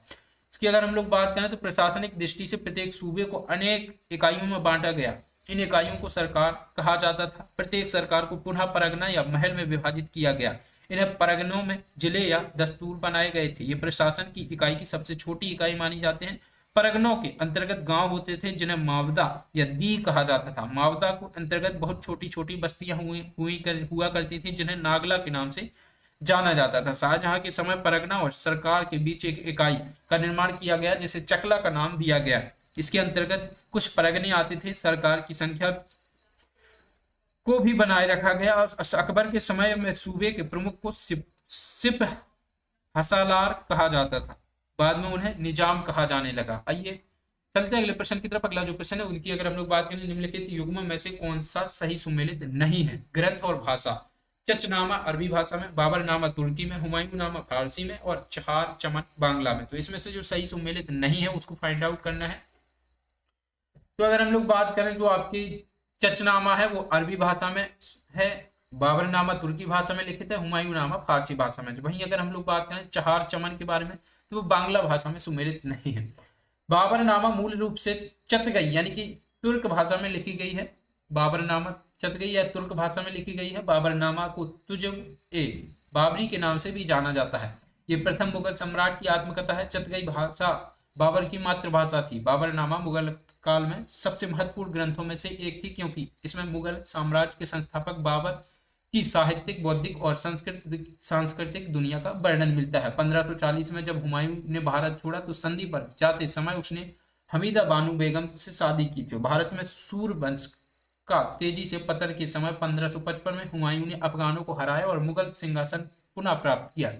इसकी अगर हम लोग बात करें तो प्रशासनिक दृष्टि से प्रत्येक सूबे को अनेक इकाइयों में बांटा गया। इन इकाइयों को सरकार कहा जाता था। प्रत्येक सरकार को पुनः परगना या महल में विभाजित किया गया। इन्हें परगनों में जिले या दस्तूर बनाए गए थे। ये प्रशासन की इकाई की सबसे छोटी इकाई मानी जाते हैं। परगनों के अंतर्गत गांव होते थे जिन्हें मावदा या दी कहा जाता था। मावदा को अंतर्गत बहुत छोटी छोटी बस्तियां हुआ करती थी जिन्हें नागला के नाम से जाना जाता था। शाहजहां के समय परगना और सरकार के बीच एक इकाई का निर्माण किया गया जिसे चकला का नाम दिया गया। इसके अंतर्गत कुछ परगने आते थे। सरकार की संख्या को भी बनाए रखा गया और अकबर के समय में सूबे के प्रमुख को सिप हसालार कहा जाता था। बाद में उन्हें निजाम कहा जाने लगा। आइए चलते हैं अगले प्रश्न की तरफ। अगला जो प्रश्न है उनकी अगर हम लोग बात करें, निम्नलिखित युग्मों में से कौन सा सही सुमेलित नहीं है? ग्रंथ और भाषा। चचनामा अरबी भाषा में, बाबरनामा तुर्की में, हुमायूंनामा फारसी में और चहार चमन बांग्ला में। तो इसमें से जो सही सुमेलित नहीं है उसको फाइंड आउट करना है। तो अगर हम लोग बात करें, जो आपकी चचनामा है वो अरबी भाषा में है, बाबरनामा तुर्की भाषा में लिखित है, हुमायूंनामा फारसी भाषा में। वहीं अगर हम लोग बात करें चहार चमन के बारे में तो वो बांग्ला भाषा में सुमेलित नहीं है। बाबरनामा मूल रूप से चतगई यानी कि तुर्क भाषा में लिखी गई है। बाबरनामा चतगई या तुर्क भाषा में लिखी गई है। बाबरनामा को तुजब ए बाबरी के नाम से भी जाना जाता है। ये प्रथम मुगल सम्राट की आत्मकथा है। चतगई भाषा बाबर की मातृभाषा थी। बाबरनामा मुगल काल में सबसे महत्वपूर्ण ग्रंथों में से एक थी क्योंकि इसमें मुगल साम्राज्य के संस्थापक बाबर की साहित्यिक, बौद्धिक और सांस्कृतिक दुनिया का वर्णन मिलता है। 1540 में जब हुमायूं ने भारत छोड़ा तो संधि पर जाते समय उसने हमीदा बानो बेगम से शादी की थी। भारत में सूरवंश का तेजी से पतन के समय 1555 में हुमायूं ने अफगानों को हराया और मुगल सिंहासन पुनः प्राप्त किया।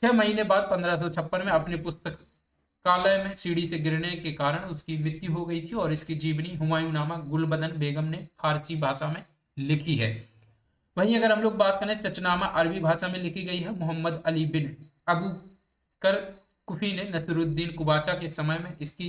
6 महीने बाद 1556 में अपने पुस्तकालय में सीढ़ी से गिरने के कारण उसकी मृत्यु हो गई थी और इसकी जीवनी हुमायूंनामा गुलबदन बेगम ने फारसी भाषा में लिखी है। वहीं अगर हम लोग बात करें, चचनामा अरबी भाषा में लिखी गई है। मोहम्मद अली बिन अबू कर कुफी ने नसरुद्दीन कुबाचा के समय में इसकी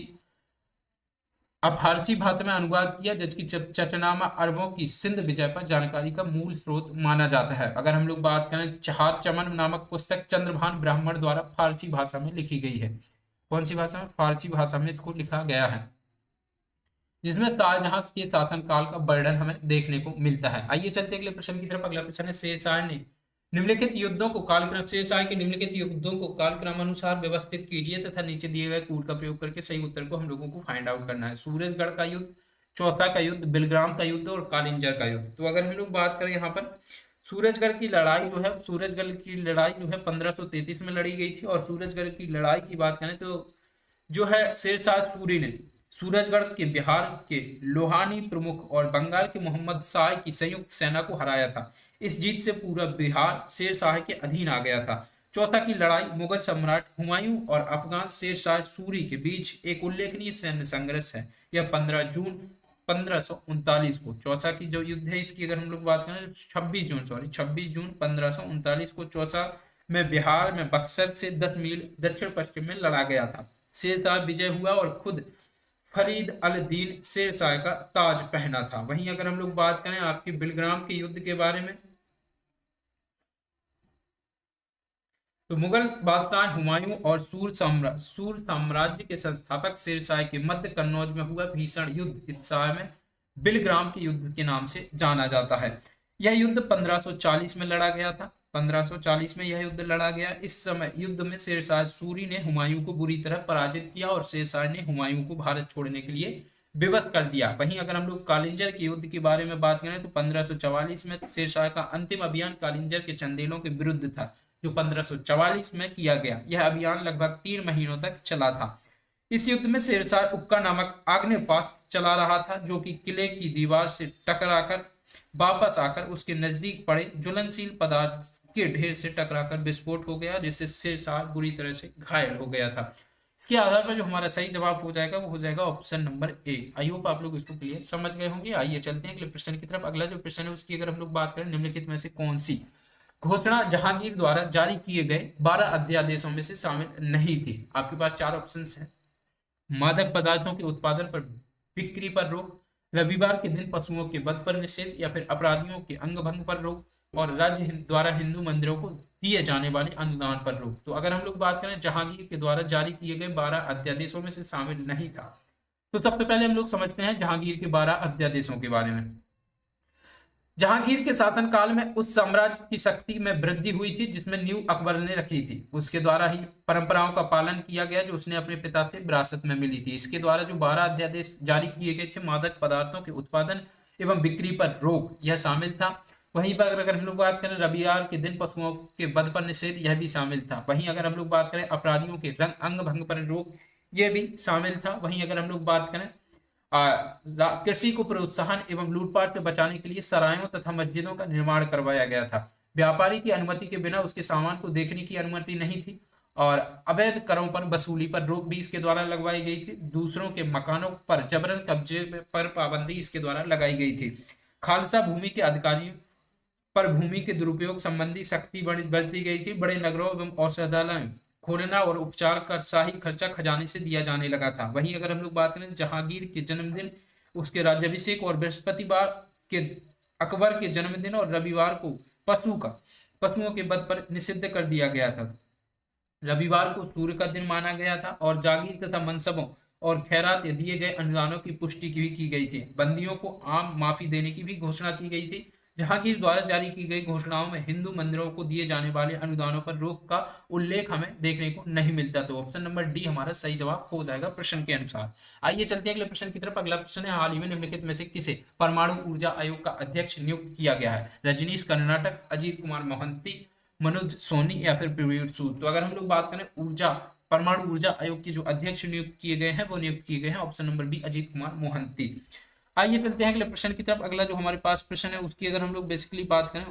अब फारसी भाषा में अनुवाद किया, जबकि चचनामा अरबों की सिंध विजय पर जानकारी का मूल स्रोत माना जाता है। अगर हम लोग बात करें, चहार चमन नामक पुस्तक चंद्रभान ब्राह्मण द्वारा फारसी भाषा में लिखी गई है। कौन सी भाषा में? फारसी भाषा में इसको लिखा गया है, जिसमें शाहजहां के शासनकाल का वर्णन हमें देखने को मिलता है। आइए चलते अगले प्रश्न की तरफ। अगला प्रश्न है, शेरशाह ने निम्नलिखित युद्धों को कालक्रम शेरशाह के निम्नलिखित युद्धों को कालक्रमानुसार व्यवस्थित कीजिए तथा नीचे दिए गए कोड का प्रयोग करके सही उत्तर को हम लोगों को फाइंड आउट करना है। सूरजगढ़ का युद्ध, चौसा का युद्ध, बिलग्राम का युद्ध और कालिंजर का युद्ध। तो अगर हम लोग बात करें यहाँ पर, सूरजगढ़ की लड़ाई जो है, सूरजगढ़ की लड़ाई जो है 1533 में लड़ी गई थी। और सूरजगढ़ की लड़ाई की बात करें तो जो है शेरशाह सूरी ने सूरजगढ़ के बिहार के लोहानी प्रमुख और बंगाल के मोहम्मद शाह की संयुक्त सेना को हराया था। इस जीत से पूरा बिहार शेरशाह के अधीन आ गया था। चौसा की लड़ाई मुगल सम्राट हुमायूं और अफगान शेरशाह सूरी के बीच एक उल्लेखनीय सैन्य संघर्ष है। यह 15 जून 1539 को, चौसा की जो युद्ध है इसकी अगर हम लोग बात करें, 26 जून 1539 को चौसा में बिहार में बक्सर से 10 मील दक्षिण पश्चिम में लड़ा गया था। शेरशाह विजय हुआ और खुद फरीद अल दीन शेरशाह का ताज पहना था। वहीं अगर हम लोग बात करें आपके बिलग्राम के युद्ध के बारे में, तो मुगल बादशाह हुमायूं और सूर साम्राज्य के संस्थापक शेरशाह के मध्य कन्नौज में हुआ भीषण युद्ध इस में बिलग्राम के युद्ध के नाम से जाना जाता है। यह युद्ध 1540 में लड़ा गया था। 1540 में यह युद्ध लड़ा गया। इस समय युद्ध में शेरशाह सूरी ने हुमायूं को बुरी तरह पराजित किया और शेरशाह ने हुमायूं को भारत छोड़ने के लिए विवश कर दिया। वहीं अगर हम लोग कालिंजर के युद्ध के बारे में बात करें तो 1544 में शेरशाह का अंतिम अभियान कालिंजर के चंदेलों के विरुद्ध था, जो 1544 में किया गया। यह अभियान लगभग 3 महीनों तक चला था। इस युद्ध में शेरशाह उक्का नामक आग्नेयास्त्र चला रहा था, जो कि किले की दीवार से टकराकर वापस आकर उसके नजदीक पड़े ज्वलनशील पदार्थ के ढेर से टकराकर विस्फोट हो गया, जिससे शेरशाह बुरी तरह से घायल हो गया था। इसके आधार पर जो हमारा सही जवाब हो जाएगा वो हो जाएगा option number A. I hope आप लोग इसको क्लियर समझ गए होंगे। आइए चलते हैं अगले प्रश्न की तरफ। अगला जो प्रश्न है उसकी अगर हम लोग बात करें, निम्नलिखित में से कौन सी घोषणा जहांगीर द्वारा जारी किए गए 12 अध्यादेशों में से शामिल नहीं थी? आपके पास चार ऑप्शन हैं। मादक पदार्थों के उत्पादन पर बिक्री पर रोक, रविवार के दिन पशुओं के वध पर निषेध, या फिर अपराधियों के अंग भंग पर रोक, और राज्य द्वारा हिंदू मंदिरों को दिए जाने वाले अनुदान पर रोक। तो अगर हम लोग बात करें जहांगीर के द्वारा जारी किए गए 12 अध्यादेशों में से शामिल नहीं था, तो सबसे पहले हम लोग समझते हैं जहांगीर के 12 अध्यादेशों के बारे में। जहांगीर के शासनकाल में उस साम्राज्य की शक्ति में वृद्धि हुई थी जिसमें नींव अकबर ने रखी थी। उसके द्वारा ही परंपराओं का पालन किया गया जो उसने अपने पिता से विरासत में मिली थी। इसके द्वारा जो 12 अध्यादेश जारी किए गए थे, मादक पदार्थों के उत्पादन एवं बिक्री पर रोक, यह शामिल था। वहीं पर अगर हम लोग बात करें रविवार के दिन पशुओं के वध पर निषेध, यह भी शामिल था। वहीं अगर हम लोग बात करें अपराधियों के अंग भंग पर रोक, यह भी शामिल था। वहीं अगर हम लोग बात करें कृषि को प्रोत्साहन एवं लूटपाट से बचाने के लिए सरायों तथा मस्जिदों का निर्माण करवाया गया था। व्यापारी की अनुमति के बिना उसके सामान को देखने की अनुमति नहीं थी, और अवैध करों पर वसूली पर रोक भी इसके द्वारा लगवाई गई थी। दूसरों के मकानों पर जबरन कब्जे पर पाबंदी इसके द्वारा लगाई गई थी। खालसा भूमि के अधिकारियों पर भूमि के दुरुपयोग संबंधी सख्ती बरती गई थी। बड़े नगरों एवं औषधालयों खोलना और उपचार का शाही खर्चा खजाने से दिया जाने लगा था। वहीं अगर हम लोग बात करें जहांगीर के जन्मदिन, उसके राज्याभिषेक और बृहस्पतिवार के अकबर के जन्मदिन और रविवार को पशुओं के वध पर निषिद्ध कर दिया गया था। रविवार को सूर्य का दिन माना गया था, और जागीर तथा मनसबों और खैरात दिए गए अनुदानों की पुष्टि भी की गई थी। बंदियों को आम माफी देने की भी घोषणा की गई थी। जहांगीर द्वारा जारी की गई घोषणाओं में हिंदू मंदिरों को दिए जाने वाले अनुदानों पर रोक का उल्लेख हमें देखने को नहीं मिलता। तो ऑप्शन नंबर डी हमारा सही जवाब हो जाएगा प्रश्न के अनुसार। आइए चलते हैं अगले प्रश्न की तरफ। अगला प्रश्न है, हाल ही में निम्नलिखित में से किसे परमाणु ऊर्जा आयोग का अध्यक्ष नियुक्त किया गया है? रजनीश कर्नाटक, अजीत कुमार मोहंती, मनोज सोनी, या फिर प्रवीण सूद? तो अगर हम लोग बात करें परमाणु ऊर्जा आयोग के जो अध्यक्ष नियुक्त किए गए हैं वो नियुक्त किए गए हैं option number B Ajit Kumar Mohanty. आइए चलते हैं अगले प्रश्न की तरफ। अगला जो हमारे पास प्रश्न है उसकी अगर हम लोग बेसिकली बात करें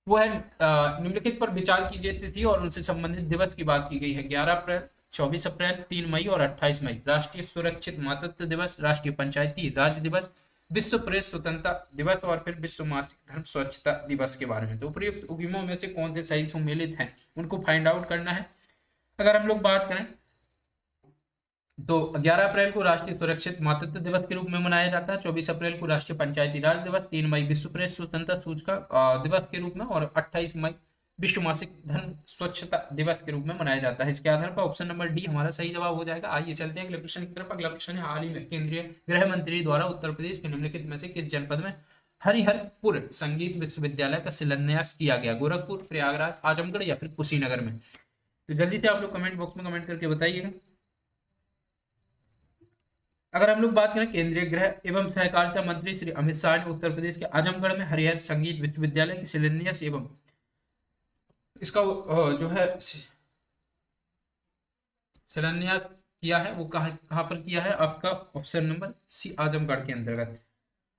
वो है निम्नलिखित पर विचार कीजिए तिथि और उनसे संबंधित दिवस की बात की गई है। 11 अप्रैल, 24 अप्रैल, 3 मई और 28 मई। राष्ट्रीय सुरक्षित मातृत्व दिवस, राष्ट्रीय पंचायती राज दिवस, विश्व प्रेस स्वतंत्रता दिवस, और फिर विश्व मासिक धर्म स्वच्छता दिवस के बारे में। तो उपयुक्त उद्यमों में से कौन से सही सम्मिलित हैं उनको फाइंड आउट करना है। अगर हम लोग बात करें तो 11 अप्रैल को राष्ट्रीय सुरक्षित मातृत्व दिवस के रूप में मनाया जाता है, 24 अप्रैल को राष्ट्रीय पंचायती राज दिवस, 3 मई विश्व प्रेस स्वतंत्रता सूचकांक दिवस के रूप में, और 28 मई विश्व मासिक धर्म स्वच्छता दिवस के रूप में मनाया जाता है। इसके आधार पर ऑप्शन नंबर डी हमारा सही जवाब हो जाएगा। आइए चलते हैं अगले प्रश्न की तरफ। अगला प्रश्न है, हाल ही में केंद्रीय गृह मंत्री द्वारा उत्तर प्रदेश के निम्नलिखित में से किस जनपद में हरिहरपुर संगीत विश्वविद्यालय का शिलान्यास किया गया? गोरखपुर, प्रयागराज, आजमगढ़, या फिर कुशीनगर में? तो जल्दी से आप लोग कमेंट बॉक्स में कमेंट करके बताइएगा। अगर हम लोग बात करें केंद्रीय गृह एवं सहकारिता मंत्री श्री अमित शाह ने उत्तर प्रदेश के आजमगढ़ में हरिहर संगीत विश्वविद्यालय की शिलान्यास एवं इसका जो है शिलान्यास किया है वो कहाँ पर किया है? आपका ऑप्शन नंबर सी आजमगढ़ के अंतर्गत।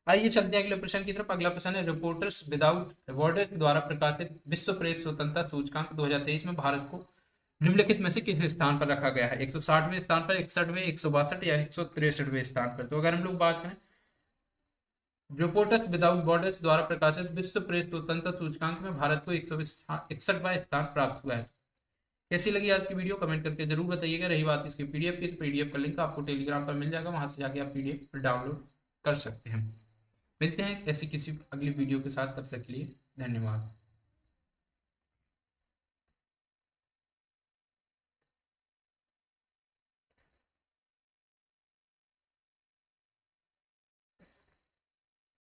आइए चलते हैं अगले प्रश्न की तरफ। अगला प्रश्न है, रिपोर्टर्स विदाउट बॉर्डर्स द्वारा प्रकाशित विश्व प्रेस स्वतंत्रता सूचकांक 2023 में भारत को निम्नलिखित में से किस स्थान पर रखा गया है? 160वें स्थान पर, 61वें, 162 या 163वें स्थान पर? तो अगर हम लोग बात करें रिपोर्टर्स विदाउट बॉर्डर्स द्वारा प्रकाशित विश्व प्रेस स्वतंत्रता सूचकांक में भारत को 161वां स्थान प्राप्त हुआ है। कैसी लगी आज की वीडियो कमेंट करके जरूर बताइएगा। रही बात इसके पीडीएफ की, तो पीडीएफ का लिंक आपको टेलीग्राम पर मिल जाएगा, वहां से जाके आप पीडीएफ डाउनलोड कर सकते हैं। मिलते हैं ऐसी किसी अगली वीडियो के साथ, तब तक के लिए धन्यवाद।